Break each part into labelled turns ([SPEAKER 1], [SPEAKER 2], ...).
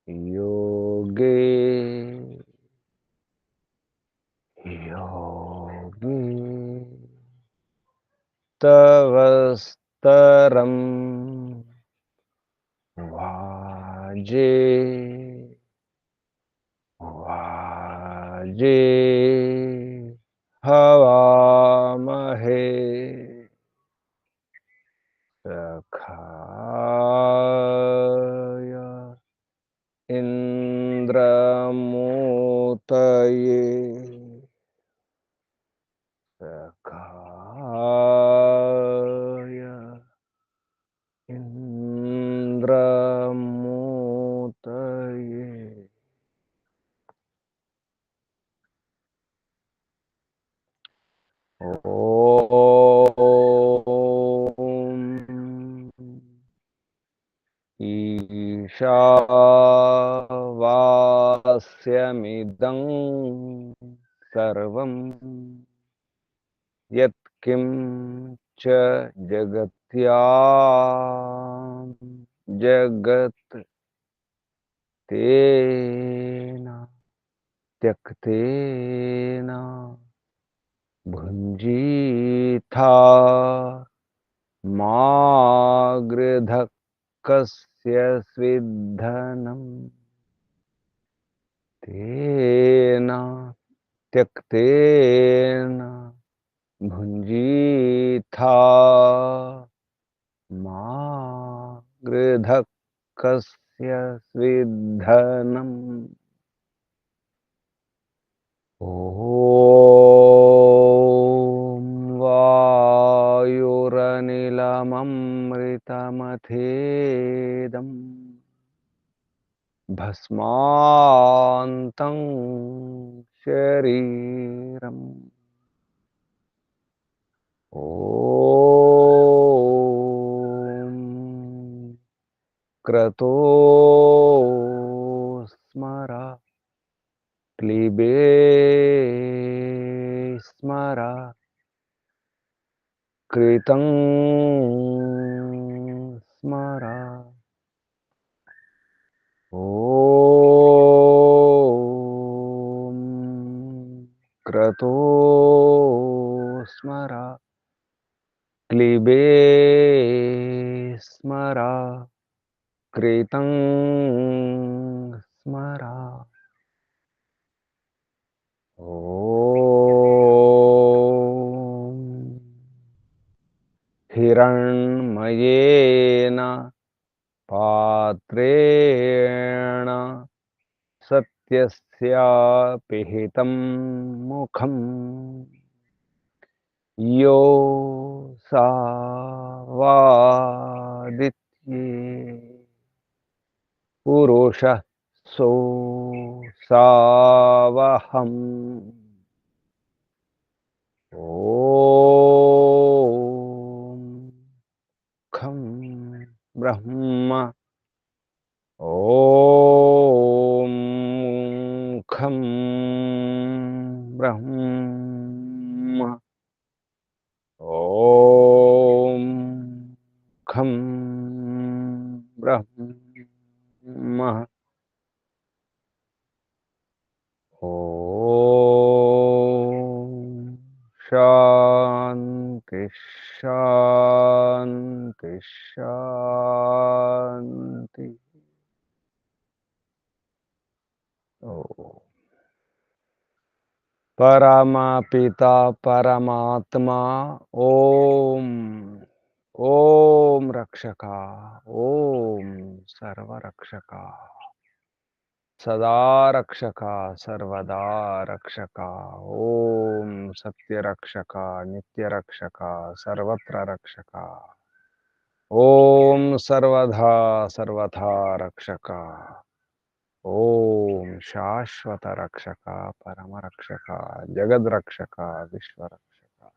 [SPEAKER 1] योगे योगे तवस्तरं वाजे वाजे हवामहे सखाय इन्द्रमूतये सखाय इन्द्रमूतये। ओम ईशावास्यमिदं सर्वं यत्किं च जगत्यां जगत् तेन त्यक्तेन भुञ्जीथा मा गृधः कस्य स्विद्धनम् तेन त्यक्तेन भुञ्जीथा मा गृधः कस्य स्विद्धनम्। ॐ वायुरनिलममृतमथेदम् भस्मान्तं शरीरम्। ॐ क्रतो स्मर क्लिबे स्मर कृतं स्मर। ॐ क्रतो स्मर क्लिबे स्मर कृतं स्मर। ॐ हिरण्मयेन पात्रेण सत्यस्य पिहितं मुखम् यो सावादित्ये पुरुषः सो सावहम्। ॐ खं ब्रह्म ॐ खं ब्रह्म ॐ खं ब्रह्म ॐ शान्ति शान्ति शान्ति। ओ परमपिता परमात्मा ओम ओम रक्षका ओम सर्वरक्षका सदा रक्षका सर्वदा रक्षका ओम सत्य रक्षका नित्य रक्षका सर्वत्र रक्षका ओम सर्वधा सर्वथा रक्षका ओम शाश्वत रक्षका परम रक्षका जगद रक्षका विश्व रक्षका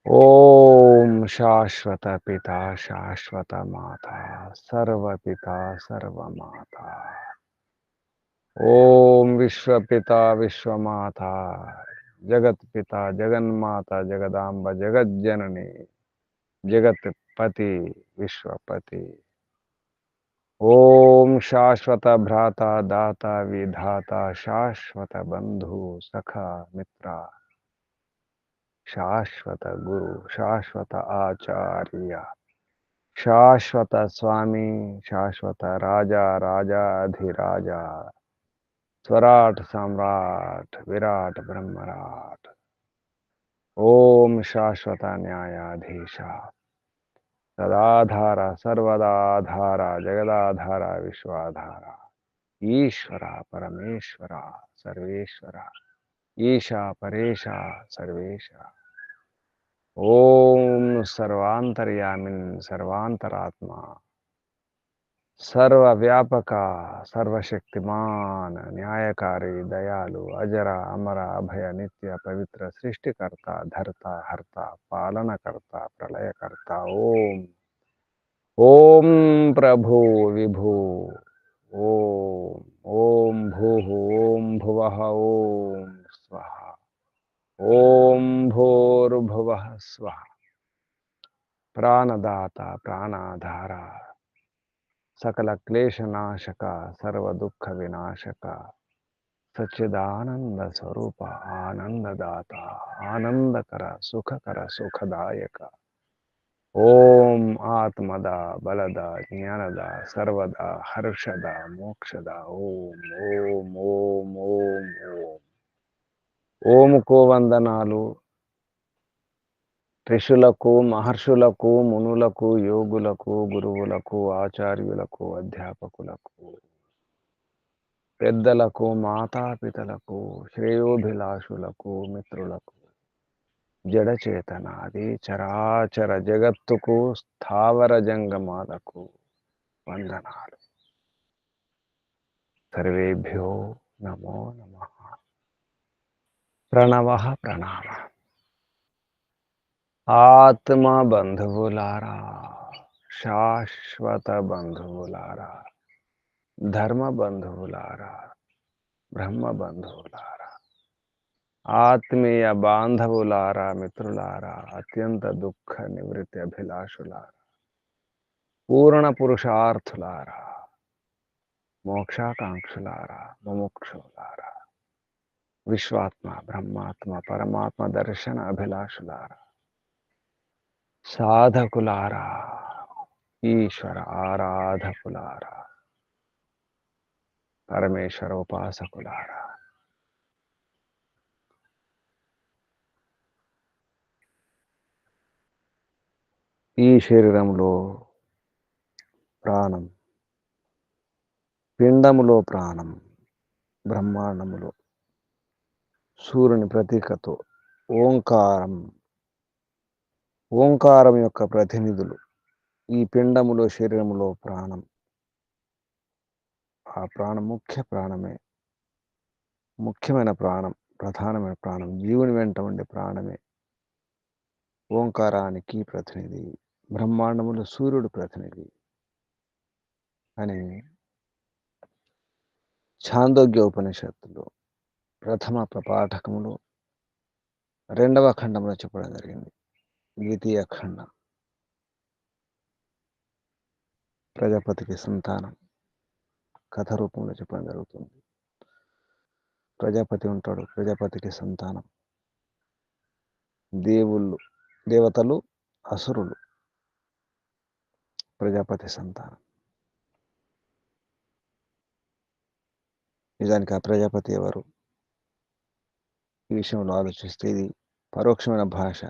[SPEAKER 1] ओम शाश्वत पिता शाश्वत माता सर्व पिता सर्व माता ओम विश्वपिता विश्वमाता जगत्पिता जगन्माता जगदांब जगज्जननी जगत्पति विश्वपति। ओम शाश्वत भ्राता दाता विधाता शाश्वत बंधु सखा मित्रा शाश्वत गुरु शाश्वत आचार्य शाश्वत स्वामी शाश्वत राजा राजाधिराजा स्वराट सम्राट विराट ब्रह्मराट। ओम शाश्वत न्यायाधीश सदाधार सर्वदाधार जगदाधार विश्वाधार ईश्वर परमेश्वर सर्वेश्वर ईशा परेशा सर्वेशा। ओम सर्वांतर्यामिन सर्वांतरात्मा सर्वव्यापक सर्वशक्तिमान न्यायकारी दयालु अजर अमर अभय नित्य पवित्र सृष्टिकर्ता धर्ता हर्ता पालनकर्ता प्रलयकर्ता। ओम ओम प्रभु विभु। ओम ओम भूः ओम भुवः ओम स्वः ओम भूर्भुवः स्वः। प्राणदाता प्राणाधारा सकल क्लेशनाशक सर्व दुख विनाशक सच्चिदानंद स्वरूप आनंददाता आनंदकर सुखकर सुखदायक। ओम आत्मदा बलदा ज्ञानदा सर्वदा हर्षदा मोक्षदा। ओम ओम ओम ओम ओम ओम को వందనాలు ఋషులకు మహర్షులకు మునులకు యోగులకు గురువులకు ఆచార్యులకు అధ్యాపకులకు పెద్దలకు మాతాపితలకు శ్రేయోభిలాషులకు మిత్రులకు జడచేతనాది చరాచర జగత్తుకు స్థావర జంగమాలకు వందనాలు. సర్వేభ్యో నమో నమః. ప్రణవః ప్రణామ. ఆత్మ బంధువులారా, శాశ్వత బంధువులారా, ధర్మ బంధువులారా, బ్రహ్మ బంధువులారా, ఆత్మీయ బాంధవులారా, మిత్రులారా, అత్యంత దుఃఖ నివృత్తి అభిలాషులారా, పూర్ణ పురుషార్థులారా, మోక్షాకాంక్షులారా, ముముక్షులారా, విశ్వాత్మ బ్రహ్మాత్మ పరమాత్మ దర్శన అభిలాషులారా, సాధకులారా, ఈశ్వర ఆరాధకులారా, పరమేశ్వర ఉపాసకులారా, ఈ శరీరంలో ప్రాణం, పిండములో ప్రాణం, బ్రహ్మాండములో సూర్యుని ప్రతీకతో ఓంకారం, ఓంకారం యొక్క ప్రతినిధులు ఈ పిండములో శరీరములో ప్రాణం. ఆ ప్రాణం ముఖ్య ప్రాణమే, ముఖ్యమైన ప్రాణం, ప్రధానమైన ప్రాణం, జీవుని వెంట ఉండే ప్రాణమే ఓంకారానికి ప్రతినిధి. బ్రహ్మాండములో సూర్యుడు ప్రతినిధి అని ఛాందోగ్య ఉపనిషత్తులో ప్రథమ ప్రపాఠకములో 2వ ఖండంలో చెప్పడం జరిగింది. ద్వితీయ ఖండం ప్రజాపతికి సంతానం కథ రూపంలో చెప్పడం జరుగుతుంది. ప్రజాపతి ఉంటాడు, ప్రజాపతికి సంతానం దేవుళ్ళు, దేవతలు, అసురులు, ప్రజాపతి సంతానం. నిజానికి ఆ ప్రజాపతి ఎవరు? ఈ విషయంలో ఆలోచిస్తే ఇది పరోక్షమైన భాష.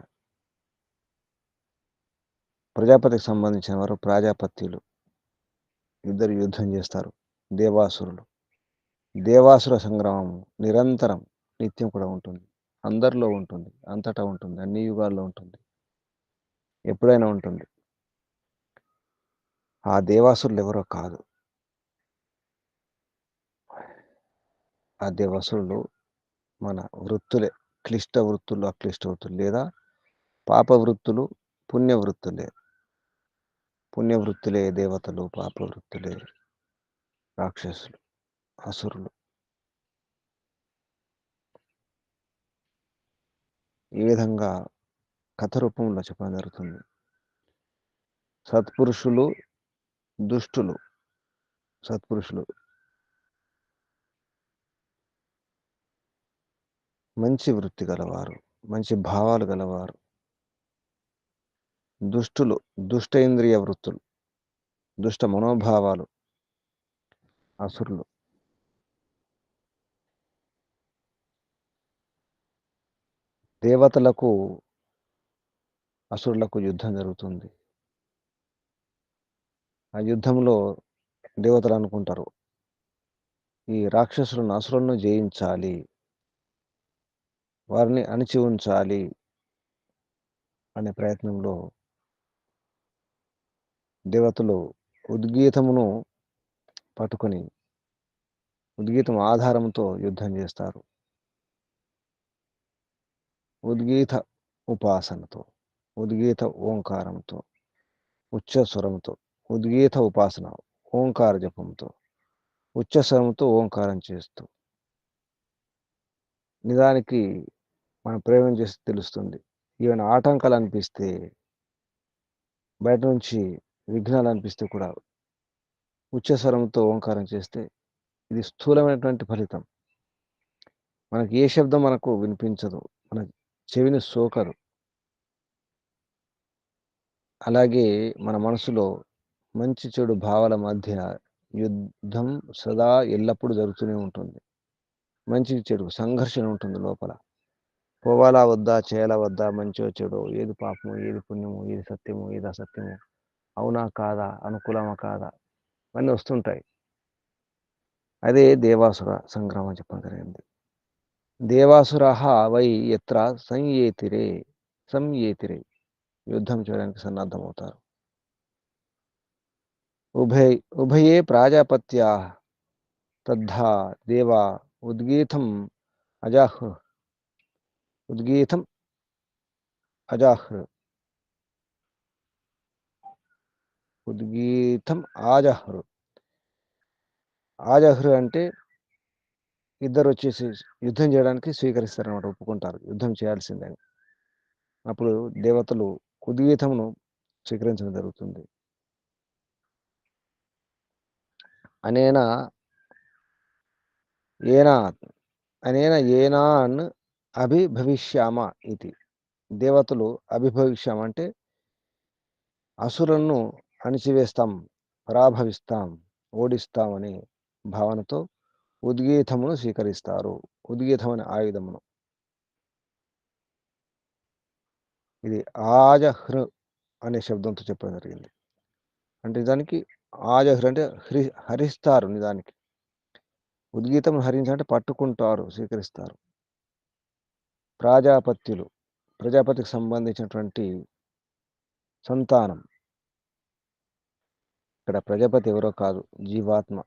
[SPEAKER 1] ప్రజాపతికి సంబంధించిన వారు ప్రాజాపత్యులు, ఇద్దరు యుద్ధం చేస్తారు. దేవాసురులు, దేవాసుర సంగ్రామం నిరంతరం నిత్యం కూడా ఉంటుంది, అందరిలో ఉంటుంది, అంతటా ఉంటుంది, అన్ని యుగాల్లో ఉంటుంది, ఎప్పుడైనా ఉంటుంది. ఆ దేవాసురులు ఎవరో కాదు, ఆ దేవాసురులు మన వృత్తులే, క్లిష్ట వృత్తులు, అక్లిష్ట వృత్తులు, లేదా పాప వృత్తులు, పుణ్య వృత్తులే. పుణ్యవృత్తులే దేవతలు, పాప వృత్తులే రాక్షసులు, అసురులు. ఈ విధంగా కథ రూపంలో చెప్పడం జరుగుతుంది. సత్పురుషులు, దుష్టులు. సత్పురుషులు మంచి వృత్తి గలవారు, మంచి భావాలు గలవారు. దుష్టులు దుష్టేంద్రియ వృత్తులు, దుష్ట మనోభావాలు, అసురులు. దేవతలకు, అసురులకు యుద్ధం జరుగుతుంది. ఆ యుద్ధంలో దేవతలు అనుకుంటారు, ఈ రాక్షసులను, అసురులను జయించాలి, వారిని అణిచి ఉంచాలి అనే ప్రయత్నంలో దేవతలు ఉద్గీతమును పట్టుకొని, ఉద్గీతం ఆధారంతో యుద్ధం చేస్తారు. ఉద్గీత ఉపాసనతో, ఉద్గీత ఓంకారంతో, ఉచ్చస్వరంతో, ఉద్గీత ఉపాసన ఓంకార జపంతో, ఉచ్చస్వరంతో ఓంకారం చేస్తూ, నిజానికి మనం ప్రయోగం చేస్తే తెలుస్తుంది. ఏమైనా ఆటంకాలు అనిపిస్తే, బయట నుంచి విఘ్నాలు అనిపిస్తే కూడా ఉచ్చస్వరంతో ఓంకారం చేస్తే ఇది స్థూలమైనటువంటి ఫలితం. మనకి ఏ శబ్దం మనకు వినిపించదు, మన చెవిని సోకదు. అలాగే మన మనసులో మంచి చెడు భావాల మధ్య యుద్ధం సదా ఎల్లప్పుడూ జరుగుతూనే ఉంటుంది. మంచి చెడు సంఘర్షణ ఉంటుంది లోపల. పోవాలా వద్దా, చేయాలా వద్దా, మంచో చెడో, ఏది పాపము, ఏది పుణ్యము, ఏది సత్యము, ఏది అసత్యము, అవునా కాదా, అనుకూలమా కాదా, అన్నీ వస్తుంటాయి. అదే దేవాసుర సంగ్రామం చెప్పడం జరిగింది. దేవాసురః వై యత్ర సంయేతిరే, సంయేతిరే, యుద్ధం చేయడానికి సన్నద్ధమవుతారు. ఉభయే ప్రాజాపత్యాః తద్ధా దేవా ఉద్గీతం అజాహ్రు, ఉద్గీతం అజాహ్రు, ఉద్గీతం ఆజహ్రు. ఆజహ్రు అంటే ఇద్దరు వచ్చేసి యుద్ధం చేయడానికి స్వీకరిస్తారన్నమాట, ఒప్పుకుంటారు యుద్ధం చేయాల్సిందని. అప్పుడు దేవతలు ఉద్గీతమును స్వీకరించడం జరుగుతుంది. అనేన ఏనా అనేన ఏనాన్ అభిభవిష్యామ ఇది. దేవతలు అభిభవిష్యామ అంటే అసురులను అణిచివేస్తాం, పరాభవిస్తాం, ఓడిస్తాం అనే భావనతో ఉద్గీతమును స్వీకరిస్తారు. ఉద్గీతం అనే ఆయుధమును. ఇది ఆజహ్రు అనే శబ్దంతో చెప్పడం జరిగింది. అంటే నిజానికి ఆజహ్రు అంటే హరిస్తారు. నిజానికి ఉద్గీతం హరించాలంటే పట్టుకుంటారు, స్వీకరిస్తారు. ప్రాజాపత్యులు, ప్రజాపతికి సంబంధించినటువంటి సంతానం. ఇక్కడ ప్రజాపతి ఎవరో కాదు, జీవాత్మ.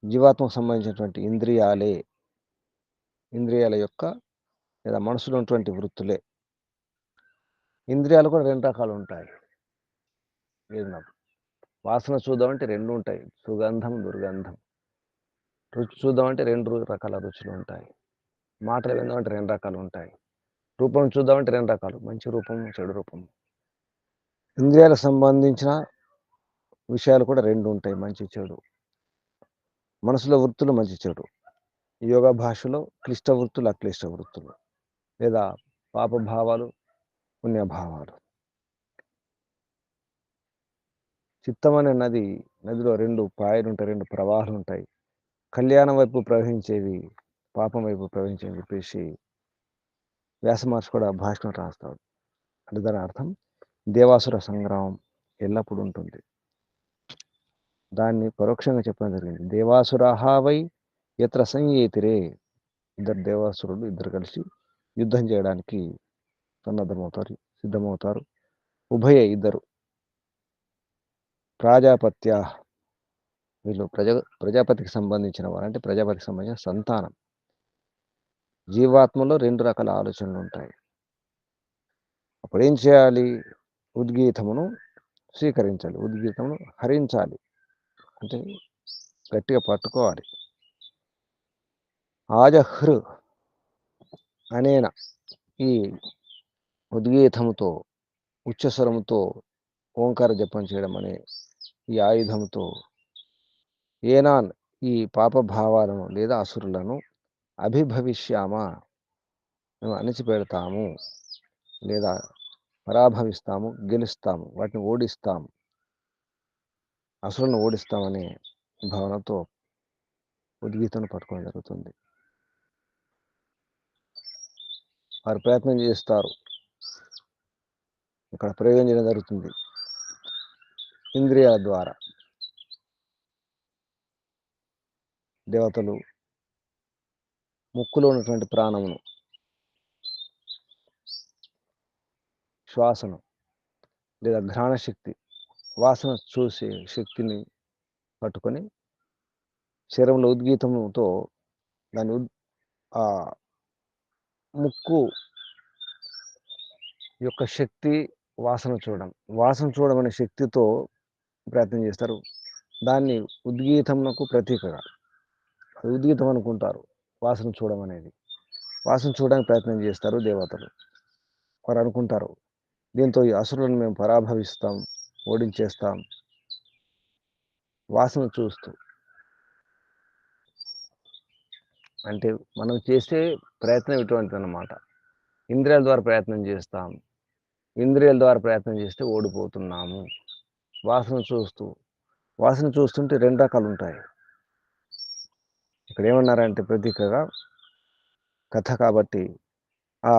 [SPEAKER 1] జీవాత్మకు సంబంధించినటువంటి ఇంద్రియాలే, ఇంద్రియాల యొక్క లేదా మనసులో ఉన్నటువంటి వృత్తులే. ఇంద్రియాలు కూడా రెండు రకాలు ఉంటాయి. వాసన చూద్దామంటే రెండు ఉంటాయి, సుగంధం, దుర్గంధం. రుచి చూద్దామంటే రెండు రకాల రుచులు ఉంటాయి. మాటలు విందామంటే రెండు రకాలు ఉంటాయి. రూపం చూద్దామంటే రెండు రకాలు, మంచి రూపం, చెడు రూపం. ఇంద్రియాలకు సంబంధించిన విషయాలు కూడా రెండు ఉంటాయి, మంచి చెడు. మనసులో వృత్తులు మంచి చెడు. యోగా భాషలో క్లిష్ట వృత్తులు, అక్లిష్ట వృత్తులు, లేదా పాపభావాలు, పుణ్యభావాలు. చిత్తం అనే నది, నదిలో రెండు పాయలు ఉంటాయి, రెండు ప్రవాహాలు ఉంటాయి. కళ్యాణం వైపు ప్రవహించేవి, పాపం వైపు ప్రవహించేవి చెప్పేసి వ్యాస మహర్షి కూడా భాషను రాస్తాడు. అంటే దాని అర్థం దేవాసుర సంగ్రామం ఎల్లప్పుడూ ఉంటుంది. దాన్ని పరోక్షంగా చెప్పడం జరిగింది. దేవాసురాహ వై యత్ర సంయేతిరే, ఇద్దరు దేవాసురులు ఇద్దరు కలిసి యుద్ధం చేయడానికి సన్నద్ధమవుతారు, సిద్ధమవుతారు. ఉభయ ఇద్దరు ప్రాజాపత్య, వీళ్ళు ప్రజాపతికి సంబంధించిన వారు, అంటే ప్రజాపతికి సంబంధించిన సంతానం. జీవాత్మలో రెండు రకాల ఆలోచనలు ఉంటాయి. అప్పుడు ఏం చేయాలి? ఉద్గీతమును స్వీకరించాలి, ఉద్గీతమును హరించాలి, అంటే గట్టిగా పట్టుకోవాలి. ఆజహ్రు అనేన ఈ ఉద్గీతముతో, ఉచ్చస్వరముతో ఓంకార జపం చేయడం అనే ఈ ఆయుధంతో ఏనాన్ ఈ పాప భావాలను లేదా అసురులను అభిభవిష్యామ మేము అణిచిపెడతాము లేదా పరాభవిస్తాము, గెలుస్తాము, వాటిని ఓడిస్తాము, అసురులను ఓడిస్తామనే భావనతో ఉద్గీతను పట్టుకోవడం జరుగుతుంది. వారు ప్రయత్నం చేస్తారు. ఇక్కడ ప్రయోగం చేయడం జరుగుతుంది ఇంద్రియాల ద్వారా. దేవతలు ముక్కులో ఉన్నటువంటి ప్రాణమును, శ్వాసను లేదా ఘ్రాణ శక్తి, వాసన చూసే శక్తిని పట్టుకొని శరీరంలో ఉద్గీతముతో దాని ఆ ముక్కు యొక్క శక్తి వాసన చూడడం అనే శక్తితో ప్రయత్నం చేస్తారు. దాన్ని ఉద్గీతమునకు ప్రతీకగా ఉద్గీతం అనుకుంటారు. వాసన చూడడం అనేది, వాసన చూడడానికి ప్రయత్నం చేస్తారు దేవతలు. వారు అనుకుంటారు దీంతో ఈ అసురులను మేము పరాభవిస్తాం, ఓడించేస్తాం, వాసన చూస్తూ. అంటే మనం చేసే ప్రయత్నం ఇటువంటిది అన్నమాట. ఇంద్రియాల ద్వారా ప్రయత్నం చేస్తాం, ఇంద్రియాల ద్వారా ప్రయత్నం చేస్తే ఓడిపోతున్నాము. వాసన చూస్తుంటే 2 రకాలు ఉంటాయి. ఇక్కడ ఏమన్నారంటే ప్రతీకగా కథ కాబట్టి ఆ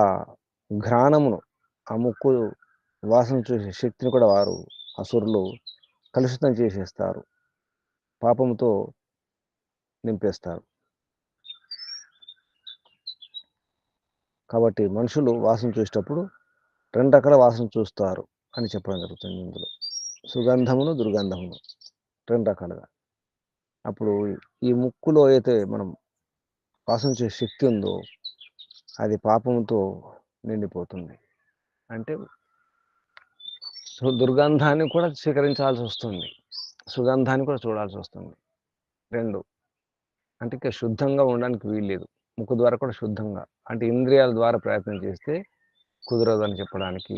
[SPEAKER 1] ఘ్రాణమును, ఆ ముక్కు వాసన చూసే శక్తిని కూడా వారు అసురులు కలుషితం చేసేస్తారు, పాపంతో నింపేస్తారు. కాబట్టి మనుషులు వాసన చూసేటప్పుడు 2 రకాల వాసన చూస్తారు అని చెప్పడం జరుగుతుంది ఇందులో. సుగంధమును, దుర్గంధమును 2 రకాలుగా. అప్పుడు ఈ ముక్కులో అయితే మనం వాసన చేసే శక్తి ఉందో అది పాపంతో నిండిపోతుంది. అంటే దుర్గంధాన్ని కూడా స్వీకరించాల్సి వస్తుంది, సుగంధాన్ని కూడా చూడాల్సి వస్తుంది. 2 అంటే ఇక శుద్ధంగా ఉండడానికి వీల్లేదు. ముక్కు ద్వారా కూడా శుద్ధంగా, అంటే ఇంద్రియాల ద్వారా ప్రయత్నం చేస్తే కుదరదు అని చెప్పడానికి.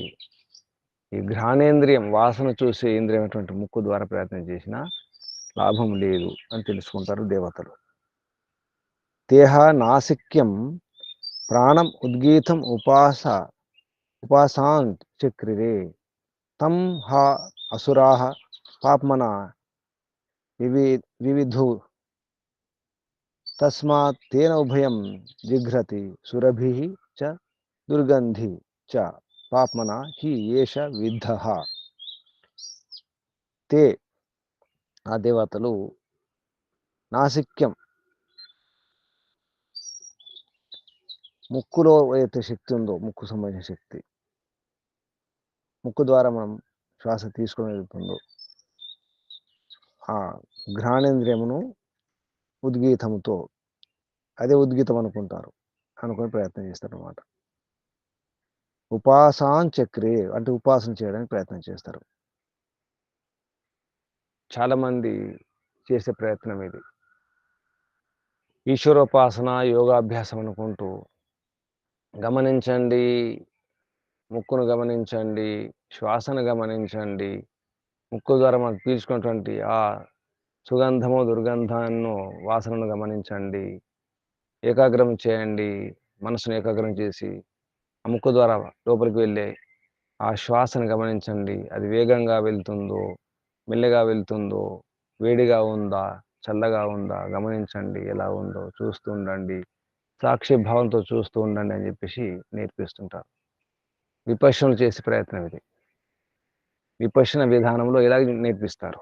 [SPEAKER 1] ఈ ఘ్రాణేంద్రియం, వాసన చూసే ఇంద్రియం అటువంటి ముక్కు ద్వారా ప్రయత్నం చేసినా లాభం లేదు అని తెలుసుకుంటారు దేవతలు. తేహ నాసిక్యం ప్రాణం ఉద్గీతం ఉపాసాన్ చక్రిరే తం హా అసురాః పాప్మనా వివిధు తస్మాత్ తేన ఉభయం జిఘ్రతి సురభిః చ దుర్గంధి చ పాప్మనా హి ఏష విద్ధః. తే ఆ దేవతలు నాసిక్యం, ముక్కులో ఏదైతే శక్తి ఉందో, ముక్కు సంబంధించిన శక్తి, ముక్కు ద్వారా మనం శ్వాస తీసుకుని వెళ్తుందో ఆ ఘ్రాణేంద్రియమును ఉద్గీతముతో, అదే ఉద్గీతం అనుకుని ప్రయత్నం చేస్తారు అన్నమాట. ఉపాసాన్ చక్రే అంటే ఉపాసన చేయడానికి ప్రయత్నం చేస్తారు. చాలామంది చేసే ప్రయత్నం ఇది. ఈశ్వరోపాసన, యోగాభ్యాసం అనుకుంటూ గమనించండి, ముక్కును గమనించండి, శ్వాసను గమనించండి, ముక్కు ద్వారా మనం పీల్చుకున్నటువంటి ఆ సుగంధము, దుర్గంధాన్ని, వాసనను గమనించండి, ఏకాగ్రం చేయండి. మనసును ఏకాగ్రం చేసి ఆ ముక్కు ద్వారా లోపలికి వెళ్ళే ఆ శ్వాసను గమనించండి. అది వేగంగా వెళ్తుందో, మెల్లగా వెళ్తుందో, వేడిగా ఉందా, చల్లగా ఉందా గమనించండి, ఎలా ఉందో చూస్తూ ఉండండి, సాక్షి భావంతో చూస్తూ ఉండండి అని చెప్పేసి నేర్పిస్తుంటారు. విపశ్యనలు చేసే ప్రయత్నం ఇది. విపశ్యన విధానంలో ఇలా నేర్పిస్తారు.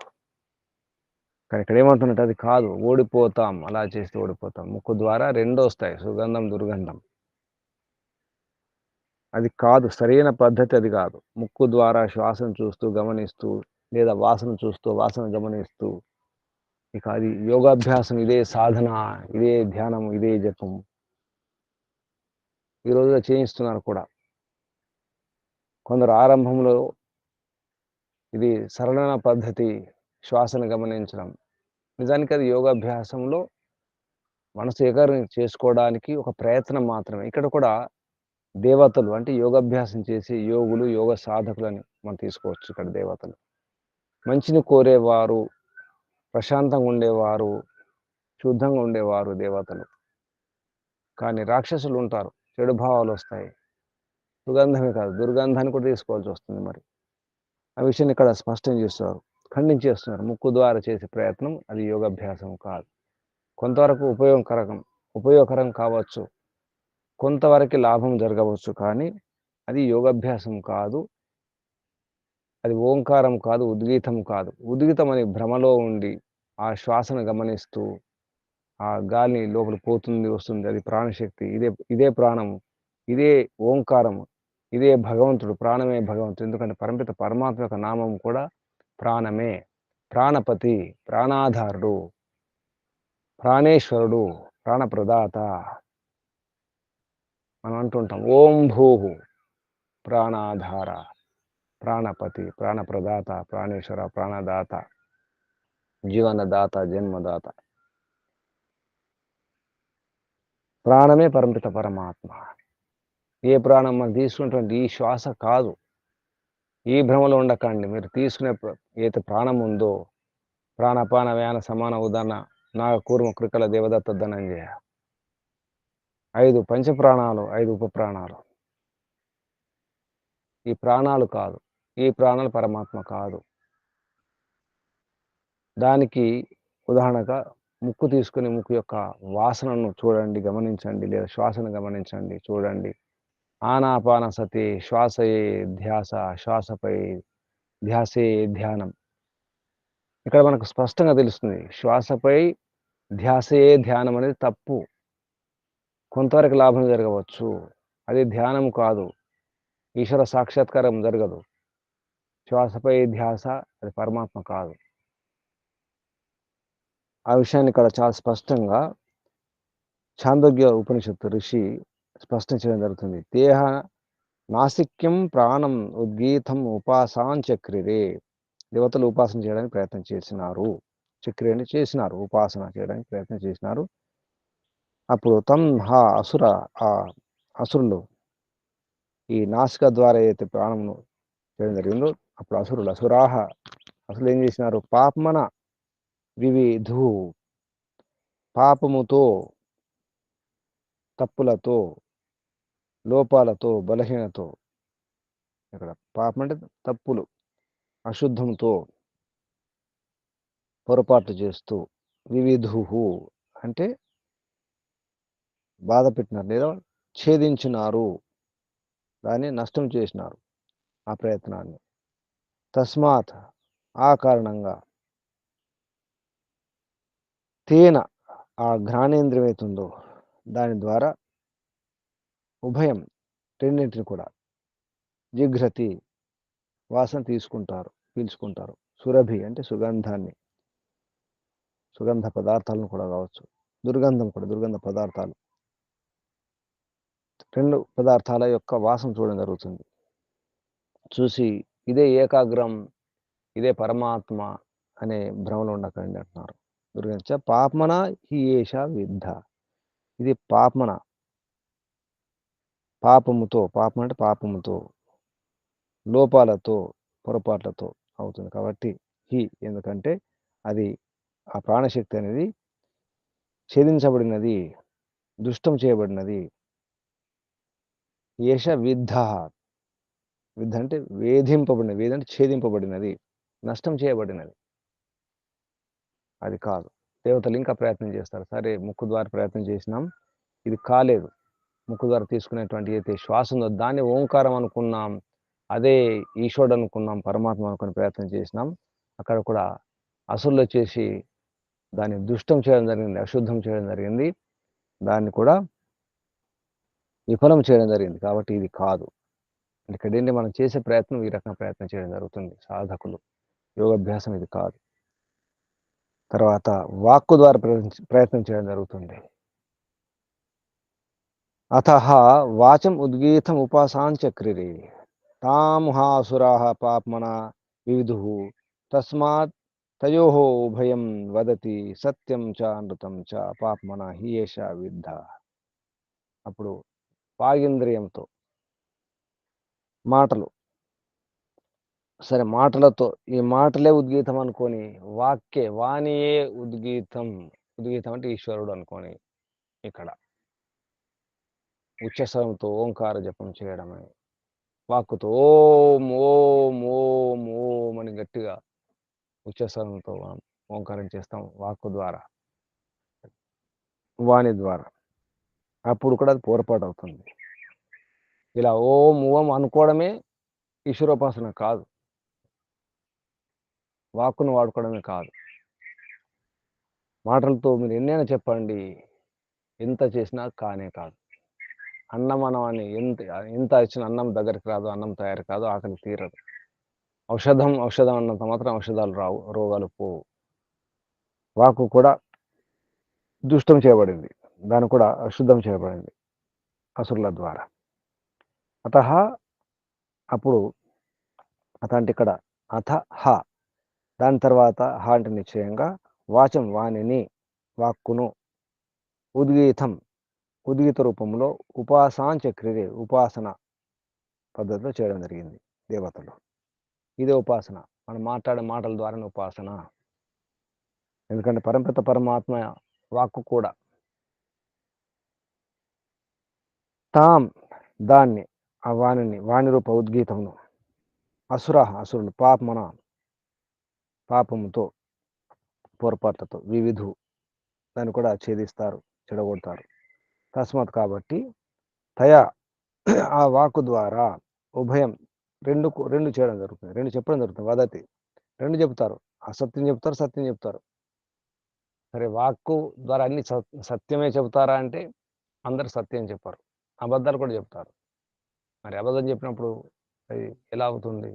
[SPEAKER 1] కానీ ఇక్కడ ఏమంటున్నట్టు అది కాదు, ఓడిపోతాం, అలా చేస్తే ఓడిపోతాం. ముక్కు ద్వారా 2 వస్తాయి, సుగంధం, దుర్గంధం. అది కాదు, సరైన పద్ధతి అది కాదు. ముక్కు ద్వారా శ్వాసను చూస్తూ గమనిస్తూ, లేదా వాసన చూస్తూ వాసన గమనిస్తూ, ఇక అది యోగాభ్యాసం, ఇదే సాధన, ఇదే ధ్యానం, ఇదే జపం. ఈ రోజులో చేయిస్తున్నారు కూడా. కొందరు ఆరంభంలో ఇది సరళమైన పద్ధతి, శ్వాసను గమనించడం. నిజానికి అది యోగాభ్యాసంలో మనసు ఏకాగ్రం చేసుకోవడానికి ఒక ప్రయత్నం మాత్రమే. ఇక్కడ కూడా దేవతలు అంటే యోగాభ్యాసం చేసే యోగులు, యోగ సాధకులని మనం తీసుకోవచ్చు ఇక్కడ దేవతలు. మంచిని కోరేవారు, ప్రశాంతంగా ఉండేవారు, శుద్ధంగా ఉండేవారు దేవతలు. కానీ రాక్షసులుంటారు. చెడు భావాలొస్తాయి. సుగంధమే కాదు, దుర్గంధాన్ని కూడా తీసుకోవాల్సొస్తుంది మరి. ఆ విషయాన్ని ఇక్కడ స్పష్టం చేస్తున్నారు. ఖండించేస్తున్నారు. ముక్కు ద్వారా చేసే ప్రయత్నం అది యోగాభ్యాసం కాదు. కొంతవరకు ఉపయోగకరం కావచ్చు. కొంతవరకి లాభం జరగవచ్చు. కానీ అది యోగాభ్యాసం కాదు. అది ఓంకారం కాదు, ఉద్గీతం కాదు. ఉద్గీతం అనే భ్రమలో ఉండి, ఆ శ్వాసను గమనిస్తూ, ఆ గాలి లోపల పోతుంది, వస్తుంది. అది ప్రాణశక్తి. ఇదే ఇదే ప్రాణము. ఇదే ఓంకారము. ఇదే భగవంతుడు. ప్రాణమే భగవంతుడు. ఎందుకంటే పరమిత పరమాత్మ యొక్క నామం కూడా ప్రాణమే. ప్రాణపతి, ప్రాణాధారుడు, ప్రాణేశ్వరుడు, ప్రాణప్రదాత. మనం అంటుంటాం ఓం భూః ప్రాణాధార, ప్రాణపతి, ప్రాణప్రదాత, ప్రాణేశ్వర, ప్రాణదాత, జీవనదాత, జన్మదాత. ప్రాణమే పరమిత పరమాత్మ. ఏ ప్రాణం మనం తీసుకున్నటువంటి ఈ శ్వాస కాదు. ఈ భ్రమలో ఉండకండి. మీరు తీసుకునే ఏదైతే ప్రాణం ఉందో, ప్రాణాపాన వ్యాన సమాన ఉదాన నాగ కూర్మ కృకల దేవదత్త ధనంజయ. 5 పంచప్రాణాలు, 5 ఉపప్రాణాలు. ఈ ప్రాణాలు కాదు. ఈ ప్రాణాలు పరమాత్మ కాదు. దానికి ఉదాహరణగా ముక్కు తీసుకొని ముక్కు యొక్క వాసనను చూడండి, గమనించండి. లేదా శ్వాసను గమనించండి, చూడండి. ఆనాపానసతి శ్వాసయే ధ్యాస, శ్వాసపై ధ్యాసే ధ్యానం. ఇక్కడ మనకు స్పష్టంగా తెలుస్తుంది. శ్వాసపై ధ్యాసయే ధ్యానం అనేది తప్పు. కొంతవరకు లాభం జరగవచ్చు. అది ధ్యానం కాదు. ఈశ్వర సాక్షాత్కారం జరగదు. శ్వాసపై ధ్యాస అది పరమాత్మ కాదు. ఆ విషయాన్ని ఇక్కడ చాలా స్పష్టంగా ఛాందోగ్య ఉపనిషత్తు ఋషి స్పష్టం చేయడం జరుగుతుంది. దేహ నాసిక్యం ప్రాణం ఉద్గీతం ఉపాసాంచక్రిరే. దేవతలు ఉపాసన చేయడానికి ప్రయత్నం చేసినారు. చక్రిని చేసినారు. ఉపాసన చేయడానికి ప్రయత్నం చేసినారు. అప్పుడు ఆ అసురులు ఈ నాసిక ద్వారా ఏదైతే ప్రాణమును చేయడం జరిగిందో అప్పుడు అసురాహ అసలు ఏం చేసినారు? పాపమన వివిధు, పాపముతో, తప్పులతో, లోపాలతో, బలహీనతో, ఇక్కడ పాపం అంటే తప్పులు, అశుద్ధంతో పొరపాట్లు చేస్తూ, వివిధుహు అంటే బాధ పెట్టినారు లేదా ఛేదించినారు, దాన్ని నష్టం చేసినారు ఆ ప్రయత్నాన్ని. తస్మాత్ ఆ కారణంగా తేన ఆ ఘ్రాణేంద్రియం అవుతుందో దాని ద్వారా ఉభయం రెండింటిని కూడా జిఘ్రతి వాసన పీల్చుకుంటారు. సురభి అంటే సుగంధాన్ని, సుగంధ పదార్థాలను కూడా కావచ్చు. దుర్గంధం కూడా, దుర్గంధ పదార్థాలు. 2 పదార్థాల యొక్క వాసన చూడడం జరుగుతుంది. చూసి ఇదే ఏకాగ్రం, ఇదే పరమాత్మ అనే భ్రమలో ఉండకండి అంటున్నారు. దుర్గంధ పాప్మన హి ఏష విద్ధ. ఇది పాప్మన, పాపముతో, పాపం అంటే పాపముతో, లోపాలతో, పొరపాట్లతో అవుతుంది. కాబట్టి ఎందుకంటే అది ఆ ప్రాణశక్తి అనేది ఛేదించబడినది, దుష్టం చేయబడినది. ఏష విద్ధ. విద్ధ అంటే వేధింపబడినది. వేధ అంటే ఛేదింపబడినది, నష్టం చేయబడినది. అది కాదు. దేవతలు ఇంకా ప్రయత్నం చేస్తారు. సరే ముక్కు ద్వారా ప్రయత్నం చేసినాం, ఇది కాలేదు. ముక్కు ద్వారా తీసుకునేటువంటి ఏదైతే శ్వాస ఉందో దాన్ని ఓంకారం అనుకున్నాం. అదే ఈశ్వరుడు అనుకున్నాం, పరమాత్మ అనుకునే ప్రయత్నం చేసినాం. అక్కడ కూడా అసురులొచ్చేసి దాన్ని దుష్టం చేయడం జరిగింది, అశుద్ధం చేయడం జరిగింది. దాన్ని కూడా విఫలం చేయడం జరిగింది. కాబట్టి ఇది కాదు. ఇక్కడేంటి మనం చేసే ప్రయత్నం ఈ రకంగా ప్రయత్నం చేయడం జరుగుతుంది సాధకులు. యోగాభ్యాసం ఇది కాదు. తర్వాత వాక్కు ద్వారా ప్రయత్నం చేయడం జరుగుతుంది. అతః వాచం ఉద్గీతం ఉపాసాంచక్రిరే తాముహాసురాः పాప్మనా వివిదుః తస్మాత్ తయోః ఉభయం వదతి సత్యం చ అనృతం చ పాప్మనా హి ఏష విద్ధ. అప్పుడు వాగింద్రియంతో మాటలు. సరే మాటలతో ఈ మాటలే ఉద్గీతం అనుకోని వాణియే ఉద్గీతం. ఉద్గీతం అంటే ఈశ్వరుడు అనుకోని ఇక్కడ. ఉచ్చస్వరంతో ఓంకార జపం చేయడమే. వాక్కుతో ఓం, ఓం, ఓం, ఓం అని గట్టిగా ఉచ్చస్వరంతో మనం ఓంకారం చేస్తాం వాక్కు ద్వారా, వాణి ద్వారా. అప్పుడు కూడా అది పొరపాటవుతుంది. ఇలా ఓం, ఓం అనుకోవడమే ఈశ్వరోపాసన కాదు. వాక్కును వాడుకోవడమే కాదు. మాటలతో మీరు ఎన్నైనా చెప్పండి, ఎంత చేసినా కానే కాదు. అన్నం అని ఎంత ఇచ్చినా అన్నం దగ్గరికి రాదు, అన్నం తయారు కాదు, ఆకలి తీరదు. ఔషధం అన్నంత మాత్రం ఔషధాలు రావు, రోగాలు పోవు. వాక్కు కూడా దుష్టం చేయబడింది, దాన్ని కూడా అశుద్ధం చేయబడింది అసురుల ద్వారా. అప్పుడు అత అంటే ఇక్కడ అథ హ, దాని తర్వాత హ అంటే నిశ్చయంగా వాచం వాణిని, వాక్కును, ఉద్గీతం ఉద్గీత రూపంలో ఉపాసాంచక్రిరే ఉపాసన పద్ధతిలో చేయడం జరిగింది దేవతలు. ఇదే ఉపాసన. మనం మాట్లాడే మాటల ద్వారానే ఉపాసన. ఎందుకంటే పరమపిత పరమాత్మ వాక్కు కూడా. దాన్ని ఆ వాణి రూప ఉద్గీతమును అసురులు పాపముతో, పొరపాట్లతో వివిధు దాన్ని కూడా ఛేదిస్తారు, చెడగొడతారు. తస్మాత్ కాబట్టి తయా ఆ వాక్కు ద్వారా ఉభయం రెండు చేయడం జరుగుతుంది, రెండు చెప్పడం జరుగుతుంది. వదతి రెండు చెప్తారు, అసత్యం చెప్తారు, సత్యం చెప్తారు. సరే వాక్కు ద్వారా అన్ని సత్యమే చెబుతారా అంటే అందరు సత్యం చెప్పారు, అబద్ధాలు కూడా చెప్తారు. మరి అబద్ధం చెప్పినప్పుడు అది ఎలా అవుతుంది?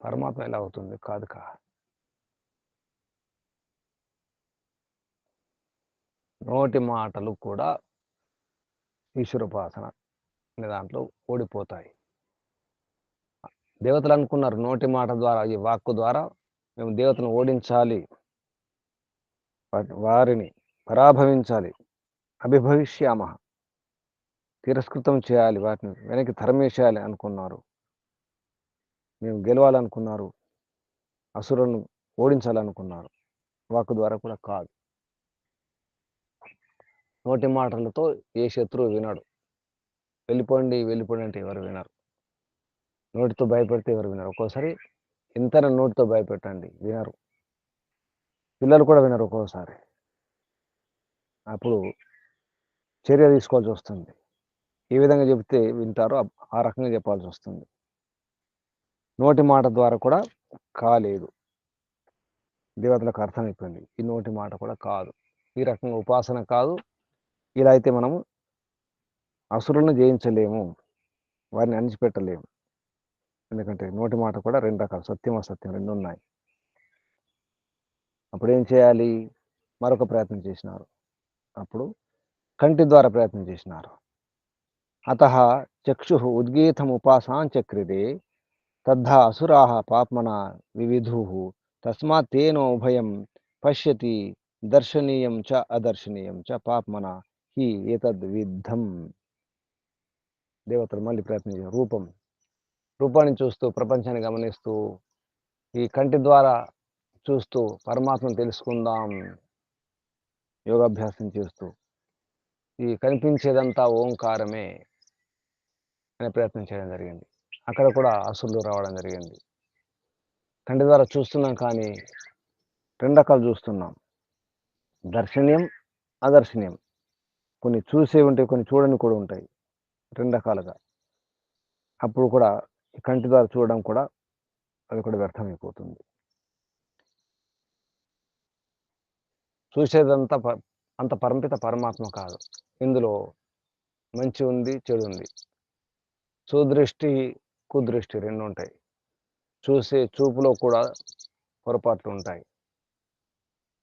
[SPEAKER 1] పరమాత్మ ఎలా అవుతుంది? కాదు. నోటి మాటలు కూడా ఈశ్వరోపాసన అనే దాంట్లో ఓడిపోతాయి. దేవతలు అనుకున్నారు నోటి మాట ద్వారా, ఈ వాక్కు ద్వారా మేము దేవతను ఓడించాలి, వారిని పరాభవించాలి, అభిభవిష్యామ, తిరస్కృతం చేయాలి, వాటిని వెనక్కి తరిమేసేయాలి అనుకున్నారు. మేము గెలవాలనుకున్నారు, అసురులను ఓడించాలనుకున్నారు. వాక్కు ద్వారా కూడా కాదు. నోటి మాటలతో ఏ శత్రువు వినడు. వెళ్ళిపోండి అంటే ఎవరు వినరు. నోటితో భయపెడితే ఎవరు వినరు. ఒక్కోసారి ఎంతైనా నోటితో భయపెట్టండి, వినరు. పిల్లలు కూడా వినరు ఒక్కోసారి. అప్పుడు చర్య తీసుకోవాల్సి వస్తుంది. ఏ విధంగా చెబితే వింటారో ఆ రకంగా చెప్పాల్సి వస్తుంది. నోటి మాట ద్వారా కూడా కాలేదు. దేవతలకు అర్థమైపోయింది ఈ నోటి మాట కూడా కాదు, ఈ రకంగా ఉపాసన కాదు. ఇలా అయితే మనము అసురులను జయించలేము, వారిని అణిచిపెట్టలేము. ఎందుకంటే నోటి మాట కూడా రెండు రకాలు, సత్యం అసత్యం రెండు ఉన్నాయి. అప్పుడు ఏం చేయాలి? మరొక ప్రయత్నం చేసినారు. అప్పుడు కంటి ద్వారా ప్రయత్నం చేసినారు. అతః చక్షు ఉద్గీతం ఉపాసాంచక్రిరే తద్ధా అసురాః పాప్మన వివిధుః తస్మాత్ తేన ఉభయం పశ్యతి దర్శనీయం చ అదర్శనీయం చ పాప్మన హి ఏతద్విద్ధం. దేవతలు మళ్ళీ ప్రయత్నించారు. రూపాన్ని చూస్తూ, ప్రపంచాన్ని గమనిస్తూ, ఈ కంటి ద్వారా చూస్తూ పరమాత్మను తెలుసుకుందాం యోగాభ్యాసం చేస్తూ, ఈ కనిపించేదంతా ఓంకారమే అనే ప్రయత్నం చేయడం జరిగింది. అక్కడ కూడా అసురులు రావడం జరిగింది. కంటి ద్వారా చూస్తున్నాం కానీ రెండు రకాలు చూస్తున్నాం, దర్శనీయం, అదర్శనీయం. కొన్ని చూసే ఉంటాయి, కొన్ని చూడని కూడా ఉంటాయి, రెండు రకాలుగా. అప్పుడు కూడా కంటి ద్వారా చూడడం కూడా అది కూడా వ్యర్థమైపోతుంది. చూసేదంతా అంత పరమపిత పరమాత్మ కాదు. ఇందులో మంచి ఉంది, చెడు ఉంది. సుదృష్టి, కుదృష్టి రెండు ఉంటాయి. చూసే చూపులో కూడా పొరపాట్లు ఉంటాయి.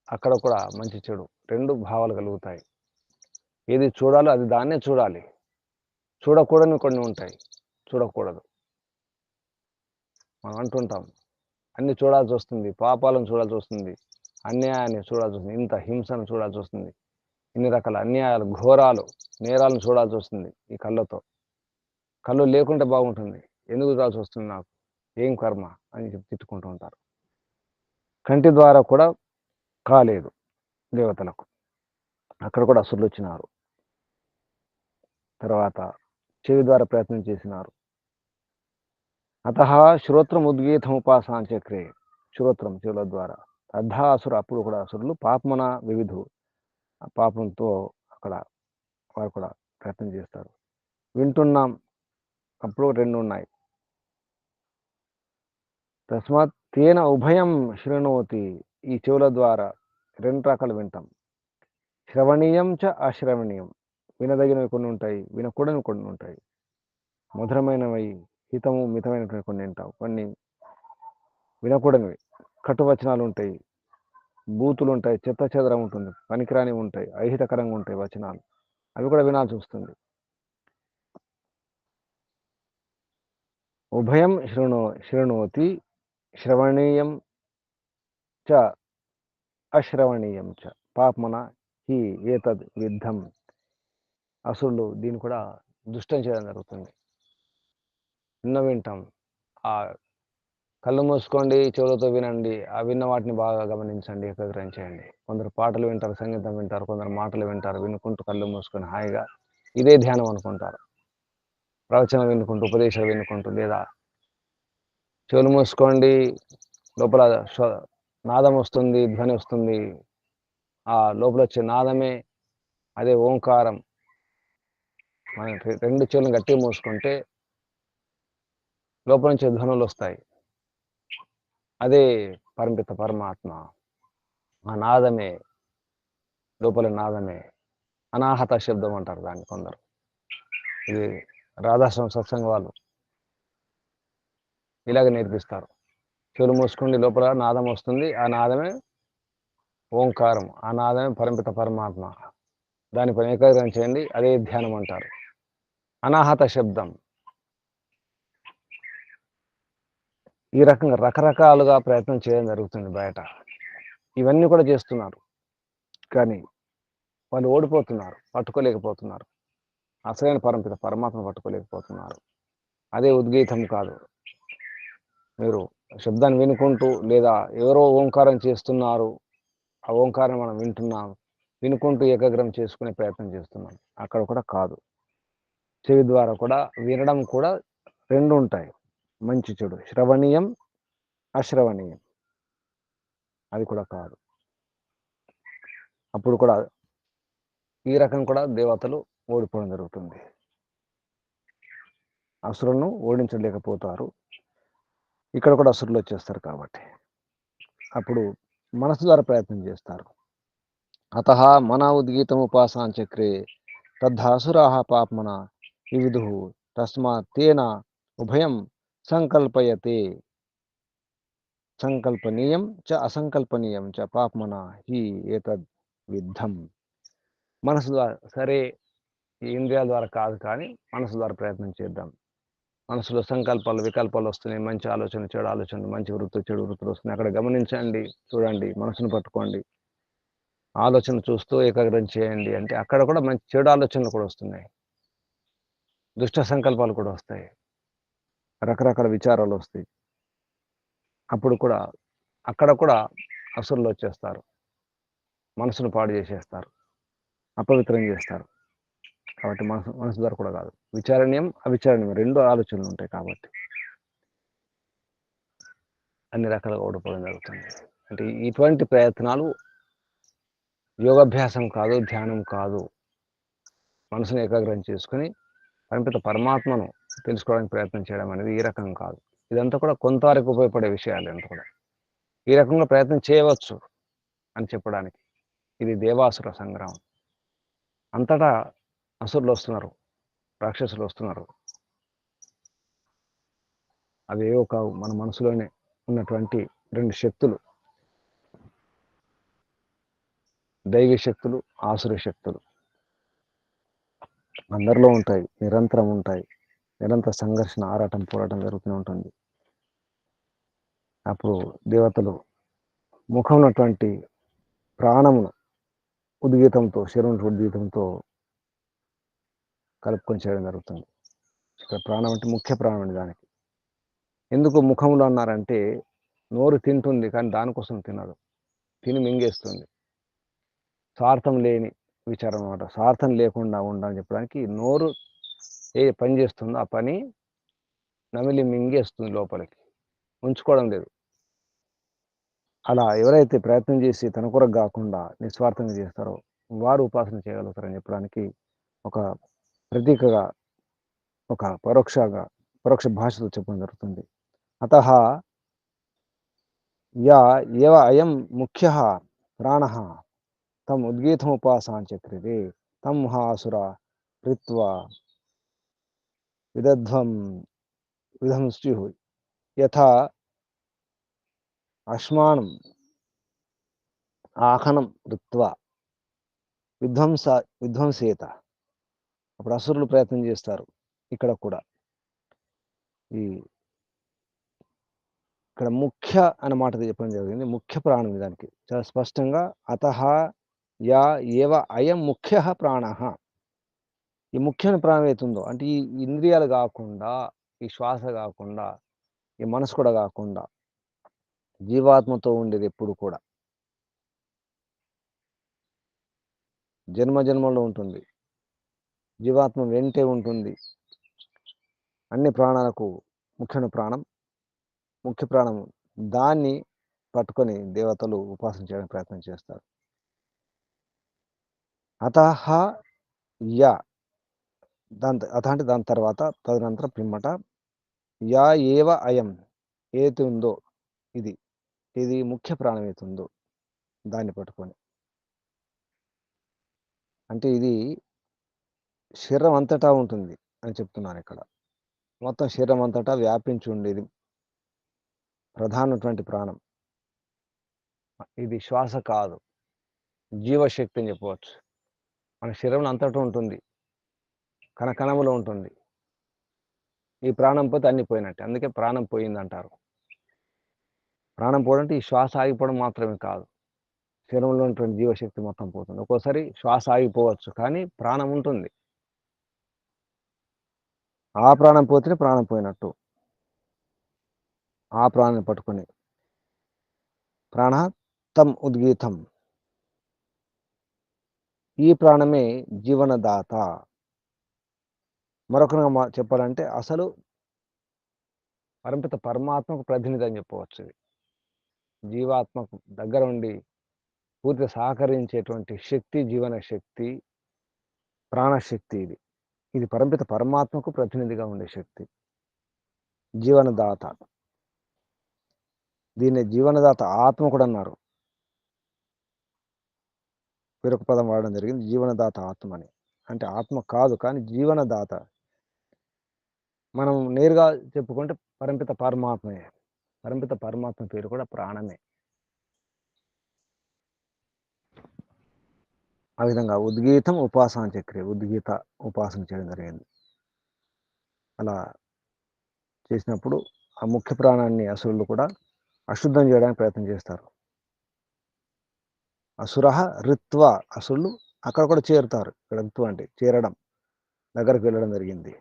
[SPEAKER 1] అక్కడ కూడా మంచి చెడు రెండు భావాలు కలుగుతాయి. ఏది చూడాలో అది దాన్నే చూడాలి. చూడకూడని కొన్ని ఉంటాయి, చూడకూడదు. మనం అంటుంటాం అన్ని చూడాల్సి వస్తుంది, పాపాలను చూడాల్సి వస్తుంది, అన్యాయాన్ని చూడాల్సి వస్తుంది, ఇంత హింసను చూడాల్సి వస్తుంది, ఇన్ని రకాల అన్యాయాలు, ఘోరాలు, నేరాలను చూడాల్సి వస్తుంది ఈ కళ్ళతో. కళ్ళు లేకుంటే బాగుంటుంది, ఎందుకు చూడాల్సి వస్తుంది నాకు, ఏం కర్మ అని చెప్పి తిట్టుకుంటూ ఉంటారు. కంటి ద్వారా కూడా కాలేదు దేవతలకు, అక్కడ కూడా అసురులు వచ్చినారు. తర్వాత చెవి ద్వారా ప్రయత్నం చేసినారు. అతః శ్రోత్రముద్గీతముపాసాంచక్రే, శ్రోత్రం చెవుల ద్వారా, తద్ధా అసుర అప్పుడు కూడా అసురులు పాపమన వివిధు, ఆ పాపంతో అక్కడ వారు కూడా ప్రయత్నం చేస్తారు. వింటున్నాం, అప్పుడు 2 ఉన్నాయి. తస్మాత్ తేన ఉభయం శృణోతి, ఈ చెవుల ద్వారా 2 రకాలు వింటాం. శ్రవణీయం చ అశ్రవణీయం, వినదగినవి కొన్ని ఉంటాయి, వినకూడనివి కొన్ని ఉంటాయి. మధురమైనవి, హితము మితమైనటువంటి కొన్ని వింటాం, కొన్ని వినకూడనివి, కటువచనాలు ఉంటాయి, బూతులు ఉంటాయి, చెత్త చెదరం ఉంటుంది, పనికిరానివి ఉంటాయి, అహితకరంగా ఉంటాయి వచనాలు, అవి కూడా వినాల్సి వస్తుంది. ఉభయం శృణోతి, శ్రవణీయం చ అశ్రవణీయం చ పాప్మన హి ఏతద్ విద్ధం, అసురులు దీన్ని కూడా దుష్టం చేయడం జరుగుతుంది. వింటాం, ఆ కళ్ళు మూసుకోండి, చెవులతో వినండి, ఆ విన్న వాటిని బాగా గమనించండి, ఏకగ్రహించండి. కొందరు పాటలు వింటారు, సంగీతం వింటారు, కొందరు మాటలు వింటారు, వినుకుంటూ కళ్ళు మూసుకొని హాయిగా ఇదే ధ్యానం అనుకుంటారు. ప్రవచనం వినుకుంటూ, ఉపదేశాలు వినుకుంటూ, లేదా చెవులు మూసుకోండి, లోపల నాదం వస్తుంది, ధ్వని వస్తుంది, ఆ లోపల వచ్చే నాదమే అదే ఓంకారం. మన 2 చెవులను గట్టిగా మూసుకుంటే లోపల నుంచి ధ్వనులు వస్తాయి, అదే పరమిత పరమాత్మ, ఆ నాదమే, లోపల నాదమే అనాహత శబ్దం అంటారు దాన్ని కొందరు. ఇది రాధాశ్రమ సత్సంగ వాళ్ళు ఇలాగ నేర్పిస్తారు. చెవులు మూసుకోండి, లోపల నాదం వస్తుంది, ఆ నాదమే ఓంకారం, ఆ నాదమే పరమిత పరమాత్మ, దానిపైన ఏకాగ్రం చేయండి, అదే ధ్యానం అంటారు. అనాహత శబ్దం. ఈ రకంగా రకరకాలుగా ప్రయత్నం చేయడం జరుగుతుంది బయట. ఇవన్నీ కూడా చేస్తున్నారు, కానీ వాళ్ళు ఓడిపోతున్నారు, పట్టుకోలేకపోతున్నారు. అసలైన పరమిత పరమాత్మను పట్టుకోలేకపోతున్నారు. అదే ఉద్గీతం కాదు. మీరు శబ్దాన్ని వినుకుంటూ, లేదా ఎవరో ఓంకారం చేస్తున్నారు, ఆ ఓంకారం మనం వింటున్నాం, వినుకుంటూ ఏకాగ్రం చేసుకునే ప్రయత్నం చేస్తున్నాం, అక్కడ కూడా కాదు. చెవి ద్వారా కూడా వినడం కూడా 2 ఉంటాయి, మంచి చెడు, శ్రవణీయం అశ్రవణీయం, అది కూడా కాదు. అప్పుడు కూడా ఈ రకం కూడా దేవతలు ఓడిపోవడం జరుగుతుంది, అసురులను ఓడించలేకపోతారు. ఇక్కడ కూడా అసురులు వచ్చేస్తారు కాబట్టి అప్పుడు మనసు ద్వారా ప్రయత్నం చేస్తారు. అతః మన ఉద్గీతముపాసాంచక్రే తద్ధాసురాः పాప్మన వివిధుః, తస్మాత్ తేన ఉభయం సంకల్పయతే, సంకల్పనీయం చ అసంకల్పనీయం చ పాప్మన హి ఏతద్ విద్ధం. మనసు ద్వారా, సరే ఈ ఇంద్రియాల ద్వారా కాదు, కానీ మనసు ద్వారా ప్రయత్నం చేద్దాం. మనసులో సంకల్పాలు వికల్పాలు వస్తున్నాయి, మంచి ఆలోచన చెడు ఆలోచనలు, మంచి వృత్తులు చెడు వృత్తులు వస్తున్నాయి, అక్కడ గమనించండి, చూడండి, మనసును పట్టుకోండి, ఆలోచన చూస్తూ ఏకాగ్రం చేయండి. అంటే అక్కడ కూడా మంచి చెడు ఆలోచనలు కూడా వస్తున్నాయి, దుష్ట సంకల్పాలు కూడా వస్తాయి, రకరకాల విచారాలు వస్తాయి. అప్పుడు కూడా అక్కడ కూడా అసురులు వచ్చేస్తారు, మనసును పాడు చేసేస్తారు, అపవిత్రం చేస్తారు. కాబట్టి మనసు ద్వారా కూడా కాదు, విచారణీయం అవిచారణీయం 2 ఆలోచనలు ఉంటాయి, కాబట్టి అన్ని రకాలుగా ఓడిపోవడం జరుగుతుంది. అంటే ఇటువంటి ప్రయత్నాలు యోగాభ్యాసం కాదు, ధ్యానం కాదు. మనసును ఏకాగ్రం చేసుకుని పరమిత పరమాత్మను తెలుసుకోవడానికి ప్రయత్నం చేయడం అనేది ఈ రకం కాదు. ఇదంతా కూడా కొంతవరకు ఉపయోగపడే విషయాలు, అంతా కూడా ఈ రకంగా ప్రయత్నం చేయవచ్చు అని చెప్పడానికి. ఇది దేవాసుర సంగ్రామం. అంతటా అసురులు వస్తున్నారు, రాక్షసులు వస్తున్నారు. అవి ఏవో కావు, మన మనసులోనే ఉన్నటువంటి 2 శక్తులు, దైవీ శక్తులు, ఆసుర శక్తులు అందరిలో ఉంటాయి, నిరంతరం ఉంటాయి. నిరంతర సంఘర్షణ, ఆరాటం, పోరాటం జరుగుతూనే ఉంటుంది. అప్పుడు దేవతలు ముఖం ఉన్నటువంటి ప్రాణమును ఉద్గీతంతో, శరీరం ఉద్గీతంతో కలుపుకొని చేయడం జరుగుతుంది. ఇక్కడ ప్రాణం అంటే ముఖ్య ప్రాణం అండి దానికి. ఎందుకు ముఖంలో అన్నారంటే, నోరు తింటుంది కానీ దానికోసం తినదు. తిని మింగేస్తుంది. స్వార్థం లేని విచారం అన్నమాట. స్వార్థం లేకుండా ఉండాలని చెప్పడానికి నోరు ఏ పని చేస్తుందో ఆ పని నమిలి మింగేస్తుంది లోపలికి. ఉంచుకోవడం లేదు. అలా ఎవరైతే ప్రయత్నం చేసి తన కొరకు గాకుండా నిస్వార్థంగా చేస్తారో, వారు ఉపాసన చేయగలుగుతారని చెప్పడానికి ఒక ప్రతీకగా, ఒక పరోక్ష భాషతో చెప్పడం జరుగుతుంది. అతః య ఏవ అయం ముఖ్యః ప్రాణః తం ఉద్గీతముపాసాంచక్రిరే తం మహాసురా హిత్వా విదధ్వం విధంస్యుః యథా అశ్మానం ఆఖనం రుత్వా విధ్వంస విధ్వంసేత. అప్పుడు అసురులు ప్రయత్నం చేస్తారు. ఇక్కడ కూడా ఈ ఇక్కడ ముఖ్య అనే మాట చెప్పడం జరిగింది. ముఖ్య ప్రాణం దానికి చాలా స్పష్టంగా అతః యా ఏవ అయం ముఖ్యః ప్రాణః. ఈ ముఖ్యమైన ప్రాణం ఏతుందో అంటే ఈ ఇంద్రియాలు గాకుండా, ఈ శ్వాస గాకుండా, ఈ మనసు కూడా గాకుండా జీవాత్మతో ఉండేది ఎప్పుడు కూడా. జన్మ జన్మల్లో ఉంటుంది. జీవాత్మ వెంటే ఉంటుంది. అన్ని ప్రాణాలకు ముఖ్యమైన ప్రాణం, ముఖ్య ప్రాణం. దాన్ని పట్టుకొని దేవతలు ఉపాసన చేయడానికి ప్రయత్నం చేస్తారు. అతః య అత అంటే దాని తర్వాత తదనంతరం పిమ్మట యా ఏవ అయం ఏది ఉందో ఇది ముఖ్య ప్రాణం ఏతుందో దాన్ని పట్టుకొని. అంటే ఇది శరీరం అంతటా ఉంటుంది అని చెప్తున్నానిక్కడ. మొత్తం శరీరం అంతటా వ్యాపించి ఉండేది ప్రధానమైనటువంటి ప్రాణం. ఇది శ్వాస కాదు. జీవశక్తి అని చెప్పవచ్చు. మన శరీరం అంతటా ఉంటుంది. కణకణములో ఉంటుంది. ఈ ప్రాణం పోతే అన్నీ పోయినట్టే. అందుకే ప్రాణం పోయిందంటారు. ప్రాణం పోవడం అంటే ఈ శ్వాస ఆగిపోవడం మాత్రమే కాదు. శరీరంలో ఉన్నటువంటి జీవశక్తి మొత్తం పోతుంది. ఒక్కోసారి శ్వాస ఆగిపోవచ్చు. కానీ ప్రాణం ఉంటుంది. ఆ ప్రాణం పోతేనే ప్రాణం పోయినట్టు. ఆ ప్రాణాన్ని పట్టుకొని ప్రాణ తం ఉద్గీతం. ఈ ప్రాణమే జీవనదాత. మరొకగా చెప్పాలంటే అసలు పరంపిత పరమాత్మకు ప్రతినిధి అని చెప్పవచ్చు ఇది. జీవాత్మకు దగ్గర ఉండి పూర్తిగా సహకరించేటువంటి శక్తి, జీవన శక్తి, ప్రాణశక్తి ఇది. ఇది పరంపిత పరమాత్మకు ప్రతినిధిగా ఉండే శక్తి. జీవనదాత. దీన్ని జీవనదాత ఆత్మ కూడా అన్నారు. వేరొక పదం వాడడం జరిగింది. జీవనదాత ఆత్మ అని. అంటే ఆత్మ కాదు కానీ జీవనదాత. మనం నేరుగా చెప్పుకుంటే పరంపిత పరమాత్మే. పరంపిత పరమాత్మ పేరు కూడా ప్రాణమే. ఆ విధంగా ఉద్గీతం ఉపాసన చక్రి. ఉద్గీత ఉపాసన చేయడం జరిగింది. అలా చేసినప్పుడు ఆ ముఖ్య ప్రాణాన్ని అసురులు కూడా అశుద్ధం చేయడానికి ప్రయత్నం చేస్తారు. అసురః రిత్వా. అసురులు అక్కడ కూడా చేరుతారు. ఇక్కడ రిత్వ అంటే చేరడం, దగ్గరకు వెళ్ళడం జరిగింది.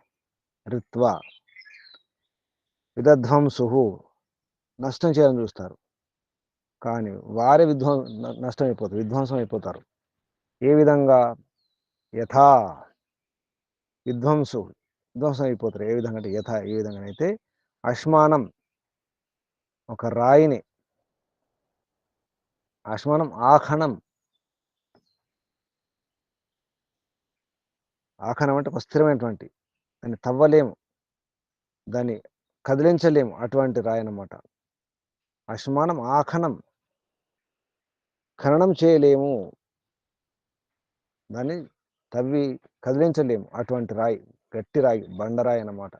[SPEAKER 1] రిత్వా విదధ్వంసుః. నష్టం చేయాలని చూస్తారు. కానీ వారే నష్టమైపోతారు, విధ్వంసం అయిపోతారు. ఏ విధంగా? యథా విధ్వంసం అయిపోతారు. ఏ విధంగా అంటే యథా ఏ విధంగానైతే అశ్మానం ఒక రాయిని, అశ్మానం ఆఖనం. ఆఖనం అంటే ఒక స్థిరమైనటువంటి, దాన్ని తవ్వలేము, దాన్ని కదిలించలేము అటువంటి రాయి అన్నమాట. అశ్మానం ఆఖనం. ఖననం చేయలేము. దాన్ని తవ్వి కదిలించలేము అటువంటి రాయి. గట్టి రాయి, బండరాయి అన్నమాట.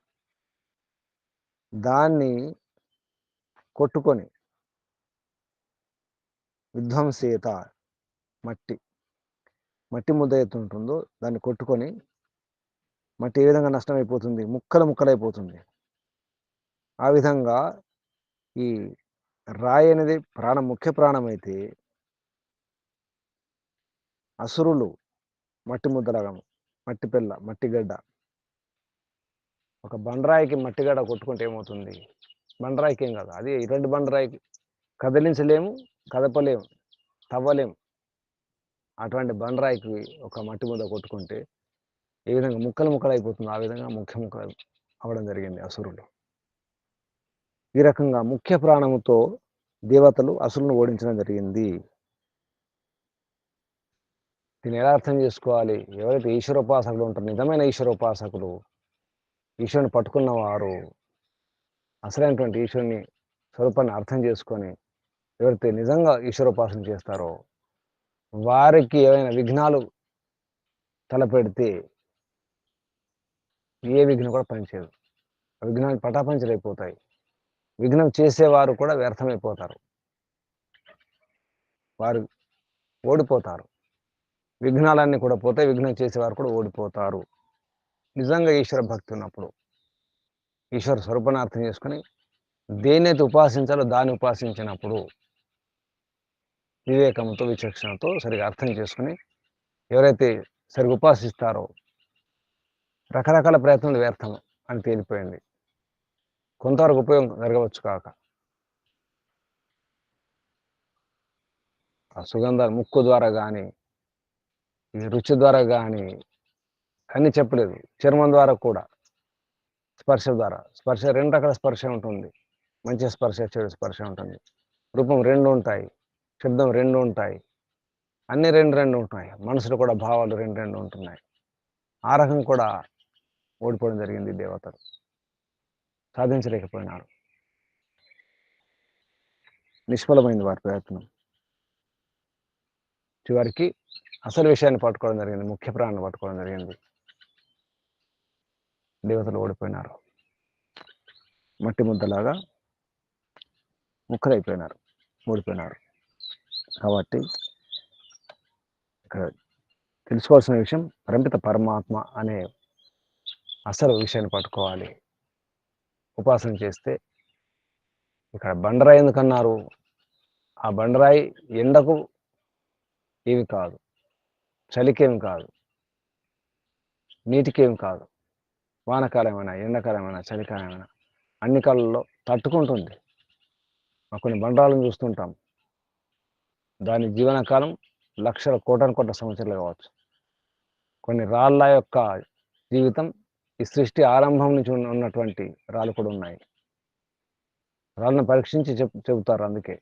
[SPEAKER 1] దాన్ని కొట్టుకొని విధ్వంసేత. మట్టి ముద్ద ఎత్తుంటుందో దాన్ని కొట్టుకొని మట్టి ఏ విధంగా నష్టమైపోతుంది? ముక్కలు ముక్కలైపోతుంది. ఆ విధంగా ఈ రాయి అనేది ముఖ్య ప్రాణం అయితే అసురులు మట్టి ముద్దలాగా, మట్టి పిల్ల, మట్టి గడ్డ. ఒక బండరాయికి మట్టి గడ్డ కొట్టుకుంటే ఏమవుతుంది? బండరాయికేం కాదు. అది ఇటువంటి బండరాయికి కదిలించలేము, కదపలేము, తవ్వలేము. అటువంటి బండరాయికి ఒక మట్టి ముద్ద కొట్టుకుంటే ఏ విధంగా ముక్కలు ముక్కలైపోతుందో ఆ విధంగా ముక్కలు అవ్వడం జరిగింది అసురులు. ఈ రకంగా ముఖ్య ప్రాణముతో దేవతలు అసురులను ఓడించడం జరిగింది. దీన్ని ఎలా అర్థం చేసుకోవాలి? ఎవరైతే ఈశ్వరోపాసకులు ఉంటారో, నిజమైన ఈశ్వరోపాసకులు, ఈశ్వరుని పట్టుకున్నవారు, అసలైనటువంటి ఈశ్వరుని స్వరూపాన్ని అర్థం చేసుకొని ఎవరైతే నిజంగా ఈశ్వరోపాసన చేస్తారో వారికి ఏవైనా విఘ్నాలు తలపెడితే ఏ విఘ్నం కూడా పనిచేయదు. విఘ్నాలు పటాపంచలైపోతాయి. విఘ్నం చేసేవారు కూడా వ్యర్థమైపోతారు. వారు ఓడిపోతారు. విఘ్నాలన్నీ కూడా పోతాయి. విఘ్నం చేసేవారు కూడా ఓడిపోతారు. నిజంగా ఈశ్వర భక్తి ఉన్నప్పుడు, ఈశ్వర స్వరూపాన్ని అర్థం చేసుకొని దేన్నైతే ఉపాసించాలో దాన్ని ఉపాసించినప్పుడు వివేకంతో, విచక్షణతో సరిగా అర్థం చేసుకుని ఎవరైతే సరిగా ఉపాసిస్తారో రకరకాల ప్రయత్నాలు వ్యర్థం అని తేలిపోయింది. కొంతవరకు ఉపయోగం జరగవచ్చు కాక. ఆ సుగంధాలు ముక్కు ద్వారా కానీ, ఈ రుచి ద్వారా కానీ అన్నీ చెప్పలేదు. చర్మం ద్వారా కూడా, స్పర్శ ద్వారా. స్పర్శ 2 రకాల స్పర్శ ఉంటుంది. మంచి స్పర్శ, చెడు స్పర్శ ఉంటుంది. రూపం 2 ఉంటాయి. శబ్దం 2 ఉంటాయి. అన్నీ 2 ఉంటున్నాయి. మనసులో కూడా భావాలు 2 ఉంటున్నాయి. ఆ రకం కూడా ఓడిపోవడం జరిగింది దేవతలు. సాధించలేకపోయినారు. నిష్ఫలమైంది వారి ప్రయత్నం. చివరికి అసలు విషయాన్ని పట్టుకోవడం జరిగింది. ముఖ్య ప్రాణాన్ని పట్టుకోవడం జరిగింది. దేవతలు ఓడిపోయినారు. మట్టి ముద్దలాగా ముక్కలైపోయినారు. ఓడిపోయినారు. కాబట్టి ఇక్కడ తెలుసుకోవాల్సిన విషయం పరంపిత పరమాత్మ అనే అసలు విషయాన్ని పట్టుకోవాలి. ఉపాసన చేస్తే ఇక్కడ బండరాయి ఎందుకన్నారు? ఆ బండరాయి ఎండకు ఏమి కాదు, చలికేమి కాదు, నీటికేమి కాదు. వానకాలమైనా, ఎండాకాలమైనా, చలికాలమైనా అన్ని కాలాల్లో తట్టుకుంటుంది. కొన్ని బండరాలను చూస్తుంటాం. దాని జీవనకాలం లక్షల కోటాను సంవత్సరాలు కావచ్చు. కొన్ని రాళ్ళ యొక్క జీవితం ఈ సృష్టి ఆరంభం నుంచి ఉన్నటువంటి రాళ్ళు కూడా ఉన్నాయి. రాళ్ళను పరీక్షించి చెబుతారు. అందుకే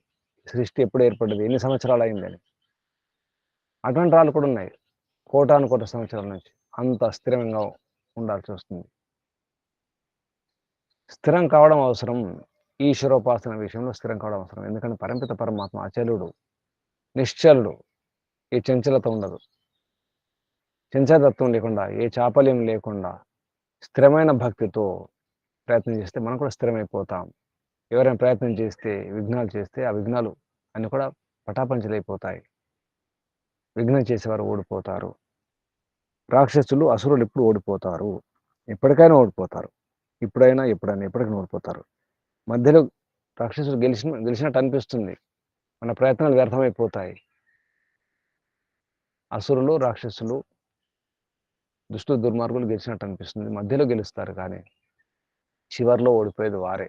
[SPEAKER 1] సృష్టి ఎప్పుడు ఏర్పడ్డది, ఎన్ని సంవత్సరాలు అయిందని. అటువంటి రాళ్ళు కూడా ఉన్నాయి. కోటాను సంవత్సరాల నుంచి అంత స్థిరంగా ఉండాల్సి వస్తుంది. స్థిరం కావడం అవసరం. ఈశ్వరోపాసన విషయంలో స్థిరం కావడం అవసరం. ఎందుకంటే పరంపిత పరమాత్మ అచలుడు, నిశ్చలుడు. ఏ చంచలత ఉండదు. చంచలతత్వం లేకుండా, ఏ చాపల్యం లేకుండా స్థిరమైన భక్తితో ప్రయత్నం చేస్తే మనం కూడా స్థిరమైపోతాం. ఎవరైనా ప్రయత్నం చేస్తే, విఘ్నాలు చేస్తే ఆ విఘ్నాలు అన్నీ కూడా పటాపంచలైపోతాయి. విఘ్నం చేసేవారు ఓడిపోతారు. రాక్షసులు, అసురులు ఎప్పుడు ఓడిపోతారు. ఎప్పటికైనా ఓడిపోతారు. ఎప్పుడైనా ఎప్పటికైనా ఓడిపోతారు. మధ్యలో రాక్షసులు గెలిచినట్టు అనిపిస్తుంది. మన ప్రయత్నాలు వ్యర్థమైపోతాయి. అసురులు, రాక్షసులు, దుష్టు దుర్మార్గులు గెలిచినట్టు అనిపిస్తుంది. మధ్యలో గెలుస్తారు కానీ చివరిలో ఓడిపోయేది వారే.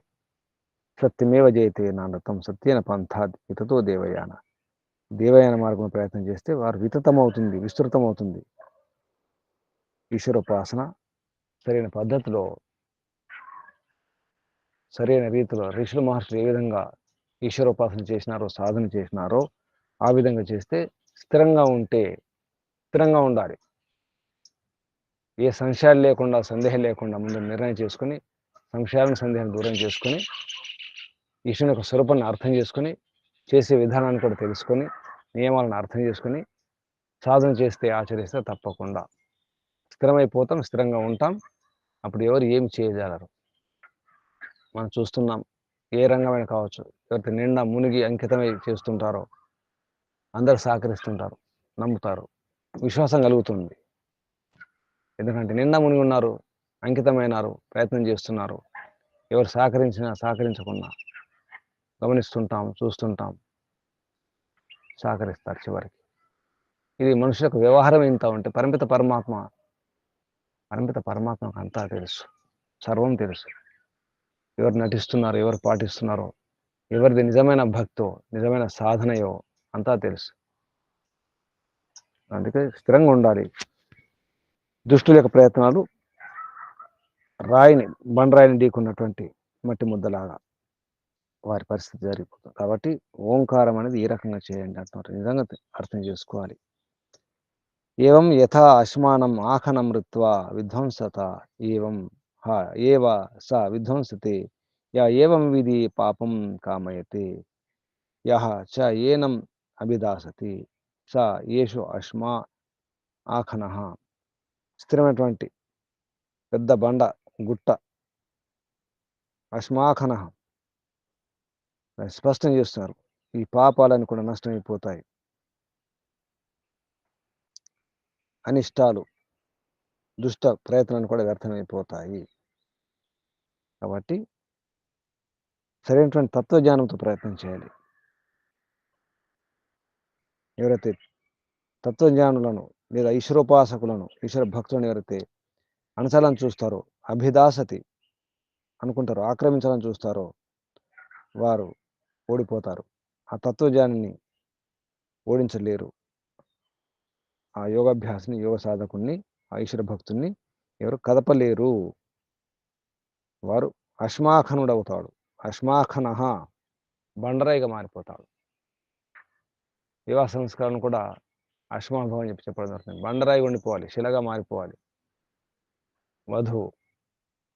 [SPEAKER 1] సత్యమేవ జయతే నానృతం సత్యేన పంథాద్ వితతో దేవయాన. దేవయాన మార్గం ప్రయత్నం చేస్తే వారు వితతమవుతుంది, విస్తృతమవుతుంది. ఈశ్వరోపాసన సరైన పద్ధతిలో, సరైన రీతిలో ఋషులు, మహర్షులు ఏ విధంగా ఈశ్వరోపాసన చేసినారో, సాధన చేసినారో ఆ విధంగా చేస్తే స్థిరంగా ఉండాలి. ఏ సంశయాలు లేకుండా, సందేహం లేకుండా ముందు నిర్ణయం చేసుకుని, సంశయాలను, సందేహాలను దూరం చేసుకొని, ఈశ్వరుని యొక్క స్వరూపాన్ని అర్థం చేసుకొని, చేసే విధానాన్ని కూడా తెలుసుకొని, నియమాలను అర్థం చేసుకొని సాధన చేస్తే, ఆచరిస్తే తప్పకుండా స్థిరమైపోతాం, స్థిరంగా ఉంటాం. అప్పుడు ఎవరు ఏమి చేయజాలరు. మనం చూస్తున్నాం. ఏ రంగమైనా కావచ్చు. ఎవరైతే నిండా మునిగి అంకితమై చేస్తుంటారో అందరూ సహకరిస్తుంటారు, నమ్ముతారు, విశ్వాసం కలుగుతుంది. ఎందుకంటే నిండా మునిగి ఉన్నారు, అంకితమైనారు, ప్రయత్నం చేస్తున్నారు. ఎవరు సహకరించినా, సహకరించకున్నా గమనిస్తుంటాం, చూస్తుంటాం, సహకరిస్తారు చివరికి. ఇది మనుషులకు వ్యవహారం ఎంత ఉంటే పరంపిత పరమాత్మకు అంతా తెలుసు, సర్వం తెలుసు. ఎవరు నటిస్తున్నారో, ఎవరు పాటిస్తున్నారో, ఎవరిది నిజమైన భక్తో, నిజమైన సాధనయో అంతా తెలుసు. అందుకే స్థిరంగా ఉండాలి. దుష్టుల యొక్క ప్రయత్నాలు బండరాయిని ఢీకున్నటువంటి మట్టి ముద్దలాగా వారి పరిస్థితి జరిగిపోతుంది. కాబట్టి ఓంకారం అనేది ఈ రకంగా చేయండి అంటున్నారు. నిజంగా అర్థం చేసుకోవాలి. ఏవం యథా అశ్మానం ఆఖనం రుత్వా విధ్వంసత ఏవం ఏవ స విధ్వంసతే ఏవం విధి పాపం కామయతే యహ చ ఏనం అభిదాసతి స యేషు అశ్మా ఆఖన. స్థిరమైనటువంటి పెద్ద బండ గుట్ట అశ్మాఖన స్పష్టం చేస్తున్నారు. ఈ పాపాలను కూడా నష్టమైపోతాయి. అనిష్టాలు దుష్ట ప్రయత్నాలు కూడా వ్యర్థమైపోతాయి. కాబట్టి సరైనటువంటి తత్వజ్ఞానంతో ప్రయత్నం చేయాలి. ఎవరైతే తత్వజ్ఞానులను లేదా ఈశ్వరోపాసకులను, ఈశ్వర భక్తులను ఎవరైతే అనచాలని చూస్తారో, అభిదాసతి అనుకుంటారో, ఆక్రమించాలని చూస్తారో వారు ఓడిపోతారు. ఆ తత్వజ్ఞానిని ఓడించలేరు. ఆ యోగాభ్యాసిని, యోగ సాధకుణ్ణి, ఆ ఈశ్వర భక్తుణ్ణి ఎవరు కదపలేరు. వారు అశ్మాఖనుడవుతాడు. అశ్మాఖన బండరాయిగా మారిపోతాడు. వివాహ సంస్కారం కూడా అశ్మాభవం అని చెప్పడం జరుగుతుంది. బండరాయి ఉండిపోవాలి, శిలగా మారిపోవాలి వధువు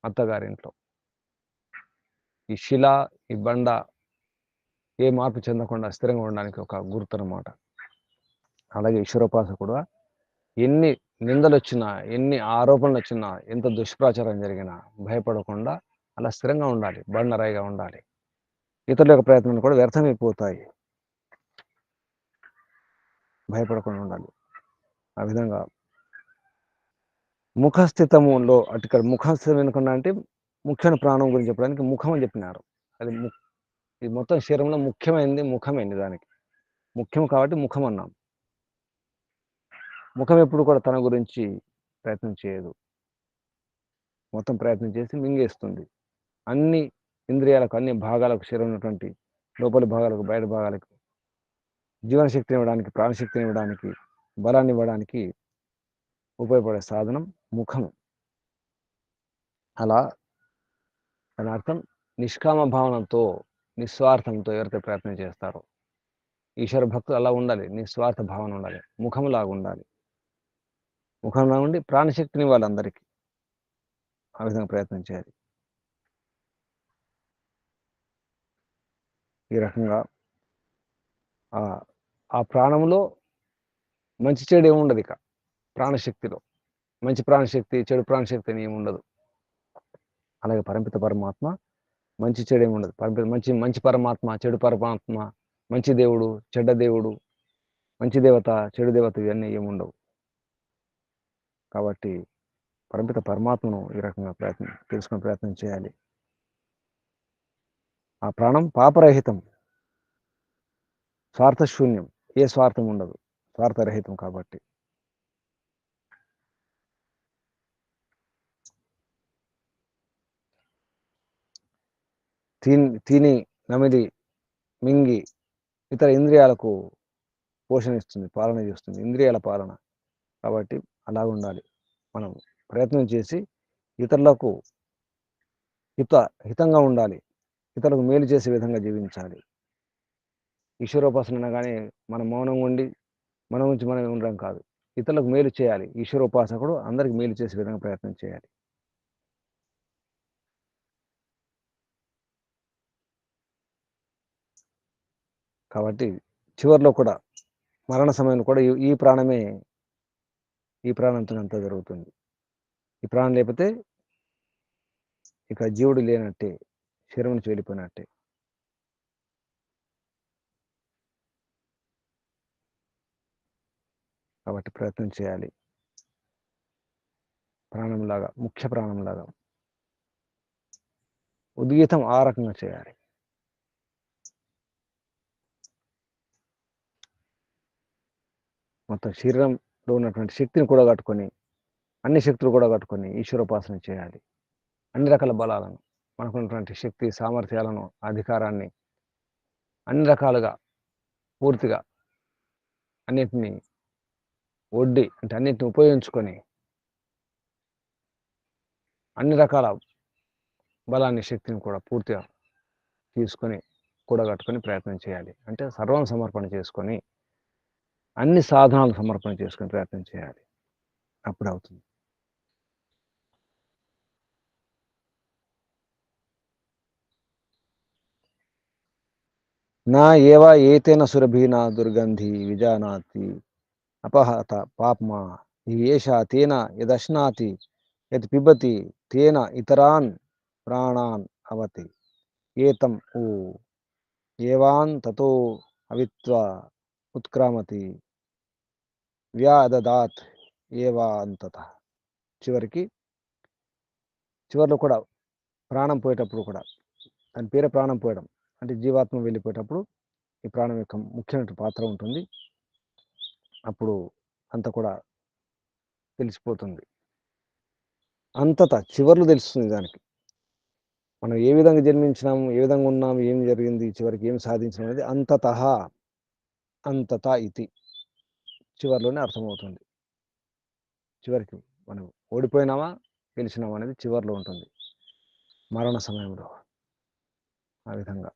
[SPEAKER 1] అత్తగారింట్లో. ఈ శిల, ఈ బండ ఏ మార్పు చెందకుండా స్థిరంగా ఉండడానికి ఒక గుర్తు అన్నమాట. అలాగే ఈశ్వరోపాసకుడు ఎన్ని నిందలు వచ్చినా, ఎన్ని ఆరోపణలు వచ్చినా, ఎంత దుష్ప్రచారం జరిగినా భయపడకుండా అలా స్థిరంగా ఉండాలి, బండరాయిగా ఉండాలి. ఇతరుల యొక్క ప్రయత్నాలు కూడా వ్యర్థమైపోతాయి. భయపడకుండా ఉండాలి. ఆ విధంగా ముఖస్థితములో ఇక్కడ ముఖస్థితం ఎందుకన్నా అంటే ముఖ్యమైన ప్రాణం గురించి చెప్పడానికి ముఖం అని చెప్పినారు. అది ఈ మొత్తం శరీరంలో ముఖ్యమైనది ముఖమే నిజానికి. ముఖ్యం కాబట్టి ముఖం అన్నాం. ముఖం ఎప్పుడు కూడా తన గురించి ప్రయత్నం చేయదు. మొత్తం ప్రయత్నం చేసి మింగేస్తుంది. అన్ని ఇంద్రియాలకు, అన్ని భాగాలకు, శరీరం ఉన్నటువంటి లోపలి భాగాలకు, బయట భాగాలకు జీవనశక్తిని ఇవ్వడానికి, ప్రాణశక్తిని ఇవ్వడానికి, బలాన్ని ఇవ్వడానికి ఉపయోగపడే సాధనం ముఖము. అలా దాని అర్థం నిష్కామ భావనతో, నిస్వార్థంతో ఎవరైతే ప్రయత్నం చేస్తారో, ఈశ్వర భక్తులు అలా ఉండాలి. నిస్వార్థ భావన ఉండాలి. ముఖంలాగా ఉండాలి. ముఖంలా ఉండి ప్రాణశక్తిని ఇవ్వాలి అందరికీ. ఆ విధంగా ప్రయత్నం చేయాలి. ఈ రకంగా ఆ ప్రాణంలో మంచి చెడు ఏముండదు. ఇక ప్రాణశక్తిలో మంచి ప్రాణశక్తి, చెడు ప్రాణశక్తి అని ఏముండదు. అలాగే పరంపిత పరమాత్మ మంచి చెడు ఏముండదు. మంచి పరమాత్మ, చెడు పరమాత్మ, మంచి దేవుడు, చెడ్డ దేవుడు, మంచి దేవత, చెడు దేవత ఇవన్నీ ఏముండవు. కాబట్టి పరంపిత పరమాత్మను ఈ రకంగా తెలుసుకునే ప్రయత్నం చేయాలి. ఆ ప్రాణం పాపరహితం, స్వార్థశూన్యం, ఏ స్వార్థం ఉండదు, స్వార్థరహితం. కాబట్టి తిని నమిలి మింగి ఇతర ఇంద్రియాలకు పోషణ ఇస్తుంది, పాలన చేస్తుంది, ఇంద్రియాల పాలన. కాబట్టి అలా ఉండాలి. మనం ప్రయత్నం చేసి ఇతరులకు హితంగా ఉండాలి. ఇతరులకు మేలు చేసే విధంగా జీవించాలి. ఈశ్వరోపాసన అనగానే మనం మౌనంగా ఉండి మన గురించి మనం ఉండడం కాదు. ఇతరులకు మేలు చేయాలి. ఈశ్వరోపాసకుడు అందరికి మేలు చేసే విధంగా ప్రయత్నం చేయాలి. కాబట్టి చివరిలో కూడా మరణ సమయంలో కూడా ఈ ప్రాణంతో అంతా జరుగుతుంది. ఈ ప్రాణం లేకపోతే ఇక జీవుడు లేనట్టే, శరీరం నుంచి వెళ్ళిపోయినట్టే. కాబట్టి ప్రయత్నం చేయాలి. ప్రాణంలాగా, ముఖ్య ప్రాణంలాగా ఉద్గీతం ఆ రకంగా చేయాలి. మొత్తం శరీరంలో ఉన్నటువంటి శక్తిని కూడా కట్టుకొని, అన్ని శక్తులు కూడా కట్టుకొని ఈశ్వరోపాసన చేయాలి. అన్ని రకాల బలాలను మనకున్నటువంటి శక్తి, సామర్థ్యాలను, అధికారాన్ని అన్ని రకాలుగా పూర్తిగా అన్నిటిని ఒడ్డి అంటే అన్నిటిని ఉపయోగించుకొని అన్ని రకాల బలాన్ని, శక్తిని కూడా పూర్తిగా తీసుకొని కూడగట్టుకొని ప్రయత్నం చేయాలి. అంటే సర్వం సమర్పణ చేసుకొని అన్ని సాధనాలు సమర్పణ చేసుకొని ప్రయత్నం చేయాలి. అప్పుడవుతుంది. నా ఏవ ఏతేన సురభినా దుర్గంధి విజానాతి అపహత పాప్మా ఏషా తేన యదశ్నాతి యత్ పిబతి తేన ఇతరాన్ ప్రాణాన్ అవతి ఏతం ఊ ఏవాన్ తతో అవిత్వ ఉత్క్రామతి వ్యాదదాత్ ఏవాంతత. చివరిలో కూడా ప్రాణం పోయేటప్పుడు కూడా దాని పేరే ప్రాణం పోయడం. అంటే జీవాత్మ వెళ్ళిపోయేటప్పుడు ఈ ప్రాణం యొక్క ముఖ్యమైన పాత్ర ఉంటుంది. అప్పుడు అంత కూడా తెలిసిపోతుంది. అంతటా చివర్లు తెలుస్తుంది దానికి. మనం ఏ విధంగా జన్మించినాము, ఏ విధంగా ఉన్నాము, ఏం జరిగింది, చివరికి ఏం సాధించినాం అనేది అంతటా ఇతి చివరిలోనే అర్థమవుతుంది. చివరికి మనం ఓడిపోయినామా, గెలిచినామా అనేది చివరిలో ఉంటుంది, మరణ సమయంలో. ఆ విధంగా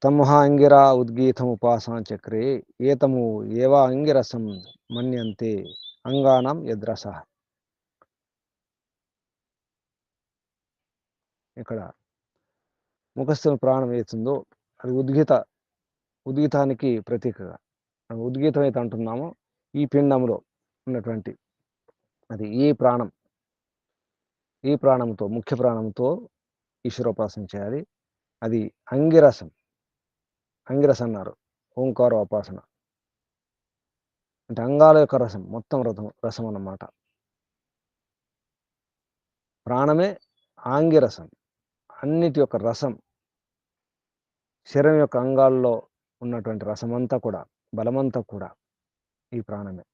[SPEAKER 1] తమహా అంగిరా ఉద్గీతముపాసన చక్రే ఏతము ఏవా అంగిరసం మన్యంతే అంగానం యద్రస. ఇక్కడ ముఖస్థుని ప్రాణం ఏతుందో అది ఉద్గీతానికి ప్రతీకగా ఉద్గీతం అయితే అంటున్నామో ఈ పిండంలో ఉన్నటువంటి అది ఈ ప్రాణంతో, ముఖ్య ప్రాణంతో ఈశ్వరోపాసన చేయాలి. అది అంగిరసం అన్నారు. ఓంకారోపాసన అంటే అంగాల యొక్క రసం, మొత్తం రసం అన్నమాట. ప్రాణమే ఆంగిరసం, అన్నిటి యొక్క రసం. శరీరం యొక్క అంగాల్లో ఉన్నటువంటి రసమంతా కూడా, బలమంతా కూడా ఈ ప్రాణమే.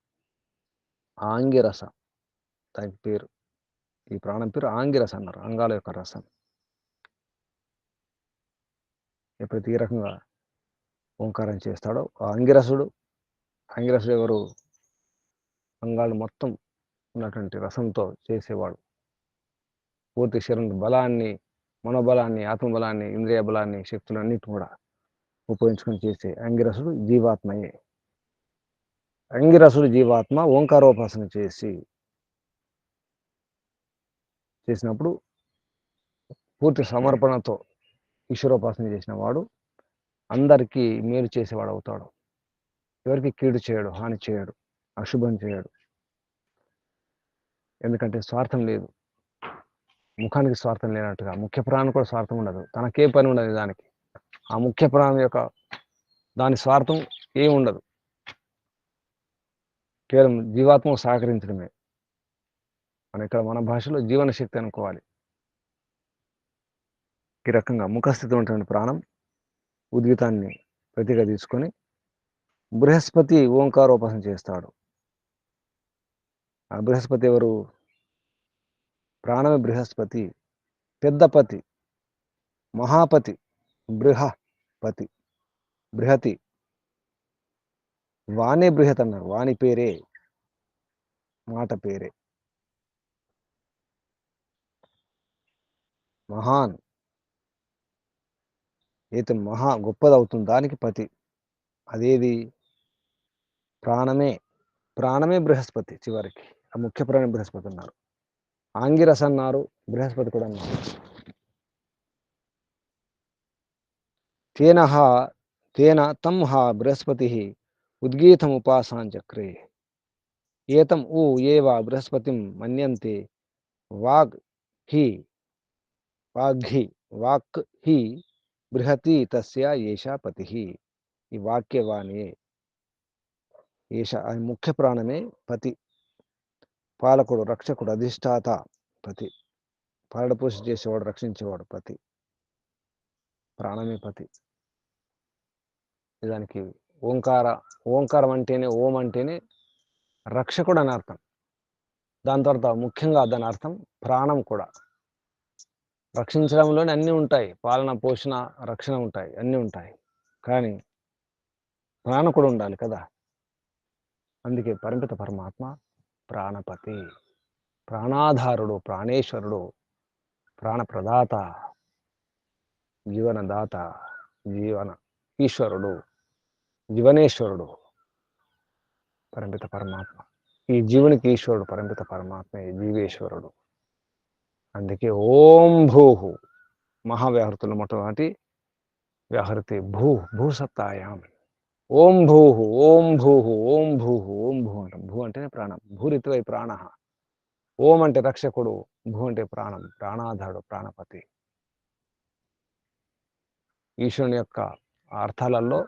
[SPEAKER 1] ఆంగిరస దానికి పేరు. ఈ ప్రాణం పేరు ఆంగిరస అన్నారు, అంగాల యొక్క రసం. ఎప్పుడైతే ఈ రకంగా ఓంకారం చేస్తాడో ఆ అంగిరసుడు ఎవరు? అంగాలు మొత్తం ఉన్నటువంటి రసంతో చేసేవాడు. పూర్తి శరీరం బలాన్ని, మనోబలాన్ని, ఆత్మబలాన్ని, ఇంద్రియ బలాన్ని, శక్తులన్నిటి కూడా ఉపయోగించుకొని చేసే అంగిరసుడు జీవాత్మయే. అంగిరసుడు జీవాత్మ ఓంకారోపాసన చేసినప్పుడు పూర్తి సమర్పణతో ఈశ్వరోపాసన చేసిన వాడు అందరికీ మేలు చేసేవాడు అవుతాడు. ఎవరికి కీడు చేయడు, హాని చేయడు, అశుభం చేయడు. ఎందుకంటే స్వార్థం లేదు. ముఖానికి స్వార్థం లేనట్టుగా ముఖ్య ప్రాణం కూడా స్వార్థం ఉండదు. తనకే పని ఉండదు దానికి. ఆ ముఖ్య ప్రాణం యొక్క దాని స్వార్థం ఏమి ఉండదు. కేవలం జీవాత్మకు సహకరించడమే. మన భాషలో జీవన శక్తి అనుకోవాలి. ఈ రకంగా ముఖస్థితి ఉన్నటువంటి ప్రాణం ఉద్గీతాన్ని ప్రతిగా తీసుకొని బృహస్పతి ఓంకారోపాసన చేస్తాడు. ఆ బృహస్పతి ఎవరు? ప్రాణమే బృహస్పతి, పెద్దపతి, మహాపతి, బృహపతి, బృహతి. వాణే బృహత్ అన్నారు. వాణి పేరే, మాట పేరే. మహాన్ అయితే మహా గొప్పదవుతుంది దానికి పతి. అదేది? ప్రాణమే బృహస్పతి. చివరికి ఆ ముఖ్య ప్రాణం బృహస్పతి అన్నారు. ఆంగిరస అన్నారు, బృహస్పతి కూడా అన్నారు. తేన తం హా బృహస్పతి ఉద్గీతముపాసాన్ చక్రే ఏతం ఊ ఏవ బృహస్పతిం మన్యంతే వాగ్ హి బృహతి తస్య ఏషా పతి. ఈ వాక్యవాణి ఏష ముఖ్య ప్రాణమే పతి, పాలకుడు, రక్షకుడు, అధిష్టాత పతి. పాలనపోషణ చేసేవాడు, రక్షించేవాడు పతి. ప్రాణమే పతి. దానికి ఓంకారం అంటేనే, ఓం అంటేనే రక్షకుడు అని అర్థం. దాని తర్వాత ముఖ్యంగా దాని అర్థం ప్రాణం కూడా. రక్షించడంలోనే అన్నీ ఉంటాయి. పాలన, పోషణ, రక్షణ ఉంటాయి. అన్నీ ఉంటాయి. కానీ ప్రాణ కూడా ఉండాలి కదా! అందుకే పరిమిత పరమాత్మ ప్రాణపతి. ప్రాణాధారుడు, ప్రాణేశ్వరుడు, ప్రాణప్రదాత, జీవనదాత, జీవన ఈశ్వరుడు, జీవనేశ్వరుడు పరిమిత పరమాత్మ. ఈ జీవునికి ఈశ్వరుడు పరిమిత పరమాత్మే జీవేశ్వరుడు. అందుకే ఓం భూః మహావ్యాహృతిలో మొట్టమొదటి వ్యాహృతి భూసత్తాయాం. ఓం భూః, ఓం భూః, ఓం భూః, ఓం భూ అంటాం. భూ అంటేనే ప్రాణం. భూరితివై ప్రాణః. ఓం అంటే రక్షకుడు, భూ అంటే ప్రాణం, ప్రాణాధారుడు, ప్రాణపతి. ఈశ్వరుని యొక్క అర్థాలలో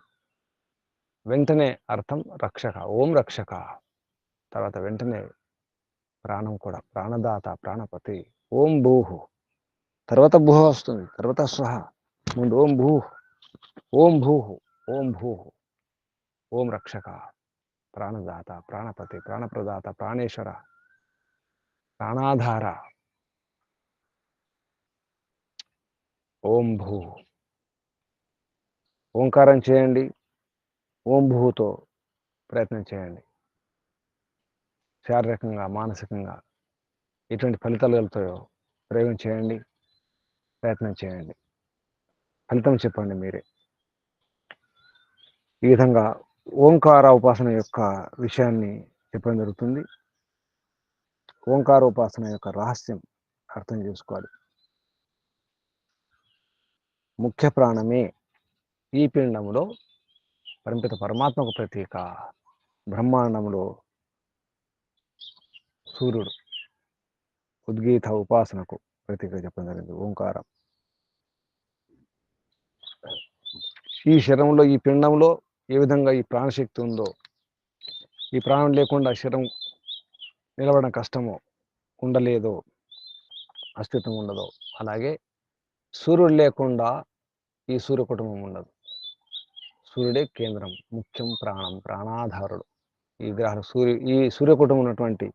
[SPEAKER 1] వెంటనే అర్థం రక్షక, ఓం రక్షక. తర్వాత వెంటనే ప్రాణం కూడా, ప్రాణదాత, ప్రాణపతి. ఓం భూః, తర్వాత భూః వస్తుంది, తర్వాత స్వహ. ముందు ఓం భూః, ఓం భూః, ఓం భూః, ఓం రక్షక, ప్రాణదాత, ప్రాణపతి, ప్రాణప్రదాత, ప్రాణేశ్వర, ప్రాణాధార. ఓం భూ. ఓంకారం చేయండి, ఓం భూతో ప్రయత్నం చేయండి. శారీరకంగా, మానసికంగా ఎటువంటి ఫలితాలు కలుగుతాయో ప్రయోగం చేయండి, ప్రయత్నం చేయండి. ఫలితం చెప్పండి మీరే. ఈ విధంగా ఓంకార ఉపాసన యొక్క విషయాన్ని చెప్పడం జరుగుతుంది. ఓంకార ఉపాసన యొక్క రహస్యం అర్థం చేసుకోవాలి. ముఖ్య ప్రాణమే ఈ పిండంలో పరిమిత పరమాత్మకు ప్రతీక. బ్రహ్మాండంలో సూర్యుడు, ఉద్గీత ఉపాసనకు ప్రతీక చెప్పడం జరిగింది ఓంకారం. ఈ శరీరంలో, ఈ పిండంలో ఏ విధంగా ఈ ప్రాణశక్తి ఉందో, ఈ ప్రాణం లేకుండా శరీరం నిలబడడం కష్టమో, ఉండలేదో, అస్తిత్వం ఉండదో, అలాగే సూర్యుడు లేకుండా ఈ సూర్య కుటుంబం ఉండదు. సూర్యుడే కేంద్రం, ముఖ్యం, ప్రాణం, ప్రాణాధారుడు. ఈ సూర్య కుటుంబం ఉన్నటువంటి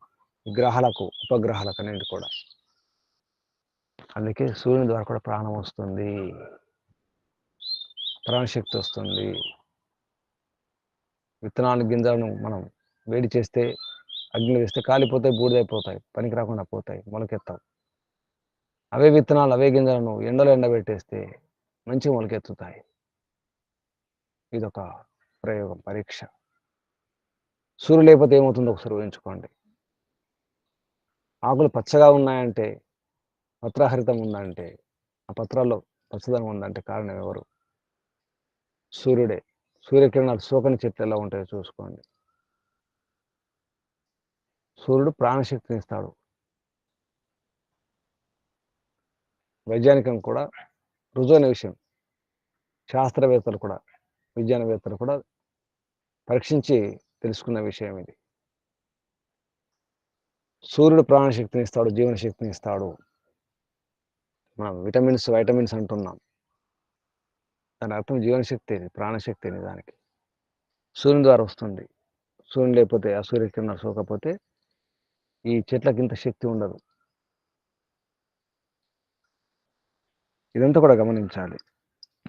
[SPEAKER 1] గ్రహాలకు, ఉపగ్రహాలకు అన్నింటి కూడా. అందుకే సూర్యుని ద్వారా కూడా ప్రాణం వస్తుంది, ప్రాణశక్తి వస్తుంది. విత్తనాలు, గింజలను మనం వేడి చేస్తే, అగ్ని వేస్తే కాలిపోతాయి, బూడిదైపోతాయి, పనికి రాకుండా పోతాయి, మొలకెత్తావు. అవే విత్తనాలు, అవే గింజలను ఎండలో ఎండబెట్టేస్తే మంచిగా మొలకెత్తుతాయి. ఇదొక ప్రయోగం, పరీక్ష. సూర్యుడు లేకపోతే ఏమవుతుందో ఒకసారి ఊహించుకోండి. ఆకులు పచ్చగా ఉన్నాయంటే, పత్రహరితం ఉందంటే, ఆ పత్రాల్లో పచ్చదనం ఉందంటే కారణం ఎవరు? సూర్యుడే. సూర్యకిరణాలు సోకని చెట్లు ఎలా ఉంటాయో చూసుకోండి. సూర్యుడు ప్రాణశక్తిని ఇస్తాడు. వైజ్ఞానికం కూడా రుజువైన విషయం. శాస్త్రవేత్తలు కూడా, విజ్ఞానవేత్తలు కూడా పరీక్షించి తెలుసుకున్న విషయం ఇది. సూర్యుడు ప్రాణశక్తిని ఇస్తాడు, జీవనశక్తిని ఇస్తాడు. మనం వైటమిన్స్ అంటున్నాం. దాని అర్థం జీవనశక్తి, ప్రాణశక్తి అని దానికి. సూర్యుని ద్వారా వస్తుంది. సూర్యుని లేకపోతే, ఆ సూర్యకిరణాలు సోకపోతే ఈ చెట్లకి ఇంత శక్తి ఉండదు. ఇదంతా కూడా గమనించాలి,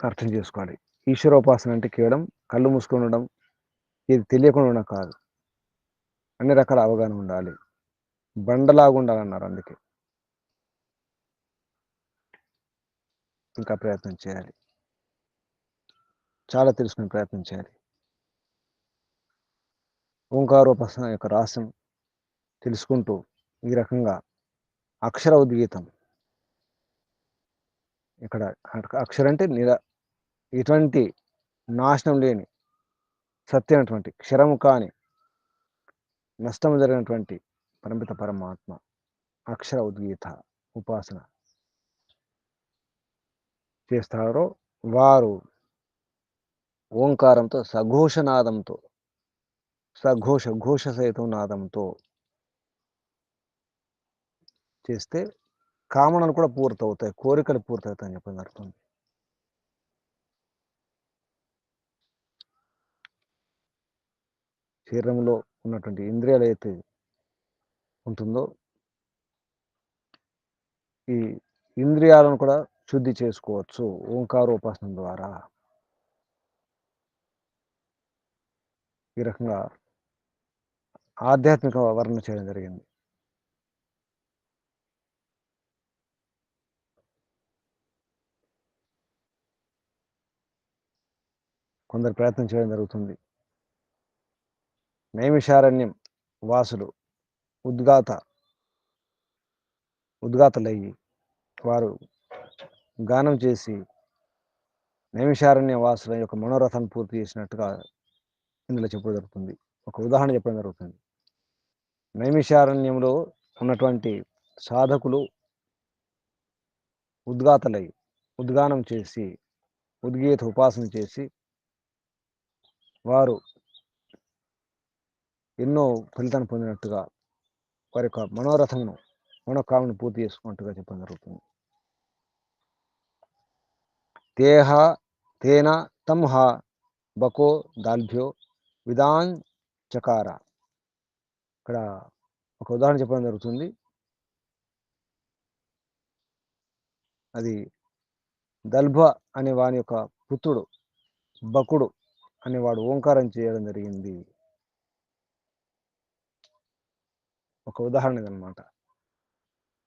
[SPEAKER 1] అర్థం చేసుకోవాలి. ఈశ్వరోపాసన అంటే కేవలం కళ్ళు మూసుకొని ఉండడం, ఇది తెలియకుండా ఉండడం కాదు. అన్ని రకాల అవగాహన ఉండాలి. బండలాగా ఉండాలన్నారు. అందుకే ఇంకా ప్రయత్నం చేయాలి, చాలా తెలుసుకునే ప్రయత్నం చేయాలి. ఓంకారోపాసన యొక్క రహస్యం తెలుసుకుంటూ ఈ రకంగా అక్షర ఉద్గీతం. ఇక్కడ అక్షర అంటే ఎటువంటి నాశనం లేని, సత్యమైనటువంటి, క్షరము కాని, నష్టం జరిగినటువంటి పరిమిత పరమాత్మ అక్షర ఉద్గీత ఉపాసన చేస్తారో వారు ఓంకారంతో, సఘోషనాదంతో, ఘోష సహితం నాదంతో చేస్తే కామనలు కూడా పూర్తవుతాయి, కోరికలు పూర్తవుతాయని చెప్పి అర్థం. శరీరంలో ఉన్నటువంటి ఇంద్రియాలు అయితే ఉంటుందో, ఈ ఇంద్రియాలను కూడా శుద్ధి చేసుకోవచ్చు ఓంకారోపాసన ద్వారా. ఈ రకంగా ఆధ్యాత్మిక వర్ణన చేయడం జరిగింది. కొందరు ప్రయత్నం చేయడం జరుగుతుంది. నైమిషారణ్యం వాసులు ఉద్గాతలయ్యి వారు గానం చేసి నైమిషారణ్య వాసుల యొక్క మనోరథాన్ని పూర్తి చేసినట్టుగా ఇందులో చెప్పడం జరుగుతుంది. ఒక ఉదాహరణ చెప్పడం జరుగుతుంది. నైమిషారణ్యంలో ఉన్నటువంటి సాధకులు ఉద్గానం చేసి ఉద్గీత ఉపాసన చేసి వారు ఎన్నో ఫలితాన్ని పొందినట్టుగా వారి యొక్క మనోకామను పూర్తి చేసుకున్నట్టుగా చెప్పడం జరుగుతుంది. తేన తం హ బకో దాల్భ్యో విదాన్ చకార. ఇక్కడ ఒక ఉదాహరణ చెప్పడం జరుగుతుంది. అది దల్భ అనే వాని యొక్క పుత్రుడు బకుడు అనేవాడు ఓంకారం చేయడం జరిగింది. ఒక ఉదాహరణ అన్నమాట.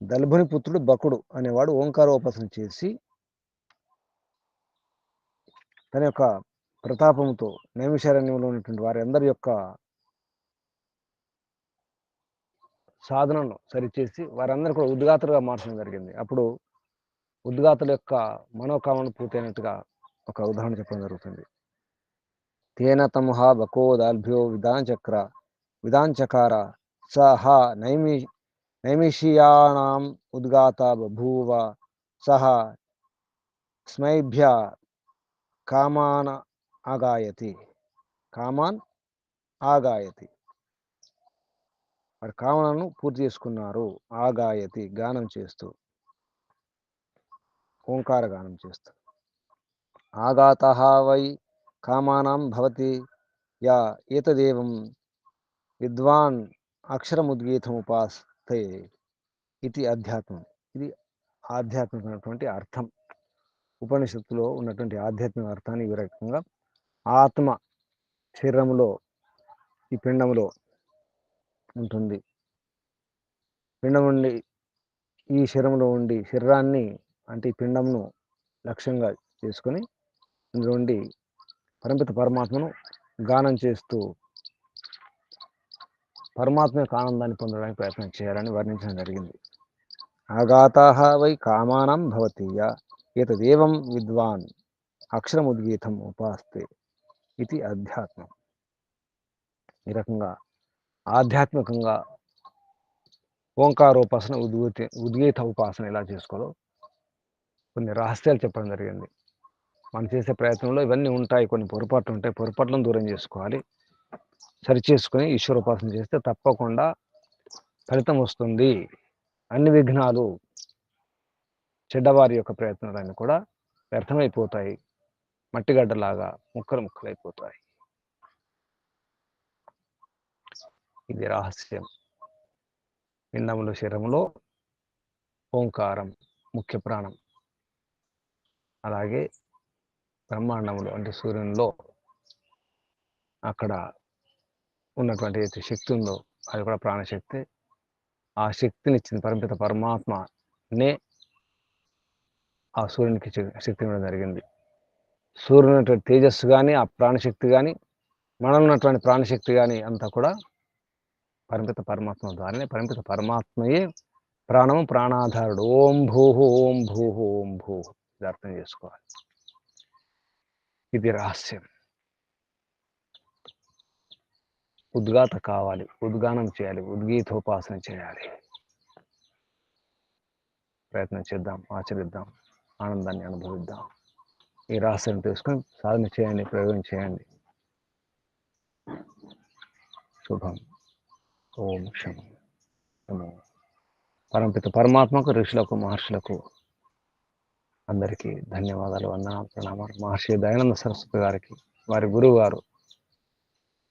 [SPEAKER 1] దల్భుని పుత్రుడు బకుడు అనేవాడు ఓంకారోపాసన చేసి తన యొక్క ప్రతాపంతో నైమిషారణ్యంలో ఉన్నటువంటి వారి అందరి యొక్క సాధనను సరిచేసి వారందరూ కూడా ఉద్గాతులుగా మార్చడం జరిగింది. అప్పుడు ఉద్గాతుల యొక్క మనోకామన పూర్తయినట్టుగా ఒక ఉదాహరణ చెప్పడం జరుగుతుంది. తేన తమహ బకో దాల్భ్యో విదాంచకార సహ నైమిషియాణం ఉద్గాత బభూవ సహ స్మైభ్య కామాన్ ఆగాయతి. వారి కామనను పూర్తి చేసుకున్నారు. ఆగాయతి గానం చేస్తూ, ఓంకార గానం చేస్తూ. ఆగాతః వై కామానాం భవతి యా ఏతదేవం విద్వాన్ అక్షరముద్గీతముపాస్తే ఇది అధ్యాత్మం. ఇది ఆధ్యాత్మికమైనటువంటి అర్థం. ఉపనిషత్తులో ఉన్నటువంటి ఆధ్యాత్మిక అర్థాన్ని ఈ రకంగా ఆత్మ శరీరంలో ఈ పిండంలో ఉంటుంది. పిండం ఉండి ఈ శరీరంలో ఉండి శరీరాన్ని అంటే ఈ పిండంను లక్ష్యంగా చేసుకొని ఇందులో ఉండి పరమిత పరమాత్మను గానం చేస్తూ పరమాత్మ యొక్క ఆనందాన్ని పొందడానికి ప్రయత్నం చేయాలని వర్ణించడం జరిగింది. ఆగాతాః వై కామానాం భవతి ఏతదేవం విద్వాన్ అక్షరముద్గీతం ఉపాస్తే ఇది అధ్యాత్మం. ఈ రకంగా ఆధ్యాత్మికంగా ఓంకారోపాసన ఉద్గీత ఉపాసన ఎలా చేసుకోవాలో కొన్ని రహస్యాలు చెప్పడం జరిగింది. మనం చేసే ప్రయత్నంలో ఇవన్నీ ఉంటాయి, కొన్ని పొరపాట్లు ఉంటాయి. పొరపాట్లను దూరం చేసుకోవాలి, సరిచేసుకొని ఈశ్వరోపాసన చేస్తే తప్పకుండా ఫలితం వస్తుంది. అన్ని విఘ్నాలు చెడ్డవారి యొక్క ప్రయత్నాలన్నీ కూడా వ్యర్థమైపోతాయి, మట్టిగడ్డలాగా ముక్కలైపోతాయి. ఇది రహస్యం. పిండములో శరీరంలో ఓంకారం ముఖ్య ప్రాణం. అలాగే బ్రహ్మాండంలో అంటే సూర్యునిలో అక్కడ ఉన్నటువంటి ఏదైతే శక్తి ఉందో అది కూడా ప్రాణశక్తి. ఆ శక్తిని ఇచ్చిన పరమిత పరమాత్మనే ఆ సూర్యునికి శక్తి ఇవ్వడం జరిగింది. సూర్యుని ఉన్నటువంటి తేజస్సు కానీ ఆ ప్రాణశక్తి కానీ మనం ఉన్నటువంటి ప్రాణశక్తి కానీ అంతా కూడా పరమిత పరమాత్మ ద్వారానే. పరమిత పరమాత్మయే ప్రాణము, ప్రాణాధారుడు. ఓం భూః ఓం భూః ఓం భూః. ఇది అర్థం చేసుకోవాలి. ఇది రహస్యం. ఉద్గాత కావాలి, ఉద్గానం చేయాలి, ఉద్గీతోపాసన చేయాలి. ప్రయత్నం చేద్దాం, ఆచరిద్దాం, ఆనందాన్ని అనుభవిద్దాం. ఈ రహస్యం తెలుసుకొని సాధన చేయండి, ప్రయోగం చేయండి. శుభం. ఓం శం నమో. పరమపిత పరమాత్మకు, ఋషులకు, మహర్షులకు అందరికీ ధన్యవాదాలు, వందనాలు, ప్రణామాలు. మహర్షి దయానంద సరస్వతి గారికి, వారి గురువుగారు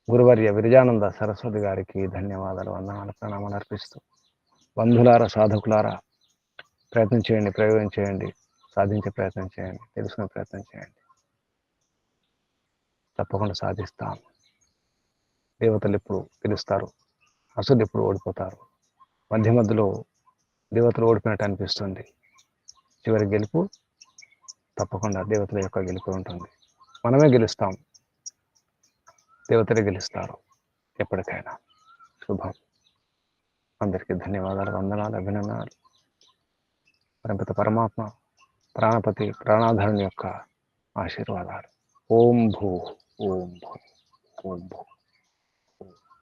[SPEAKER 1] గురువర్య విరజానంద సరస్వతి గారికి ధన్యవాదాలు, వందనాలు, ప్రణామాలు అర్పిస్తూ, బంధులారా, సాధకులారా, ప్రయత్నం చేయండి, ప్రయోగం చేయండి, సాధించే ప్రయత్నం చేయండి, తెలుసుకునే ప్రయత్నం చేయండి. తప్పకుండా సాధిస్తాం. దేవతలు ఎప్పుడు గెలుస్తారు, అసురులు ఎప్పుడు ఓడిపోతారు. మధ్యలో దేవతలు ఓడిపోయినట్టు అనిపిస్తుంది. చివరి గెలుపు తప్పకుండా దేవతల యొక్క గెలుపు ఉంటుంది. మనమే గెలుస్తాం, దేవతలే గెలుస్తారు ఎప్పటికైనా. శుభం. అందరికీ ధన్యవాదాలు, వందనాలు, అభినందనాలు. పరమపిత పరమాత్మ, ప్రాణపతి, ప్రాణాధారుని యొక్క ఆశీర్వాదాలు. ఓం భూ, ఓం భూ, ఓం భూ.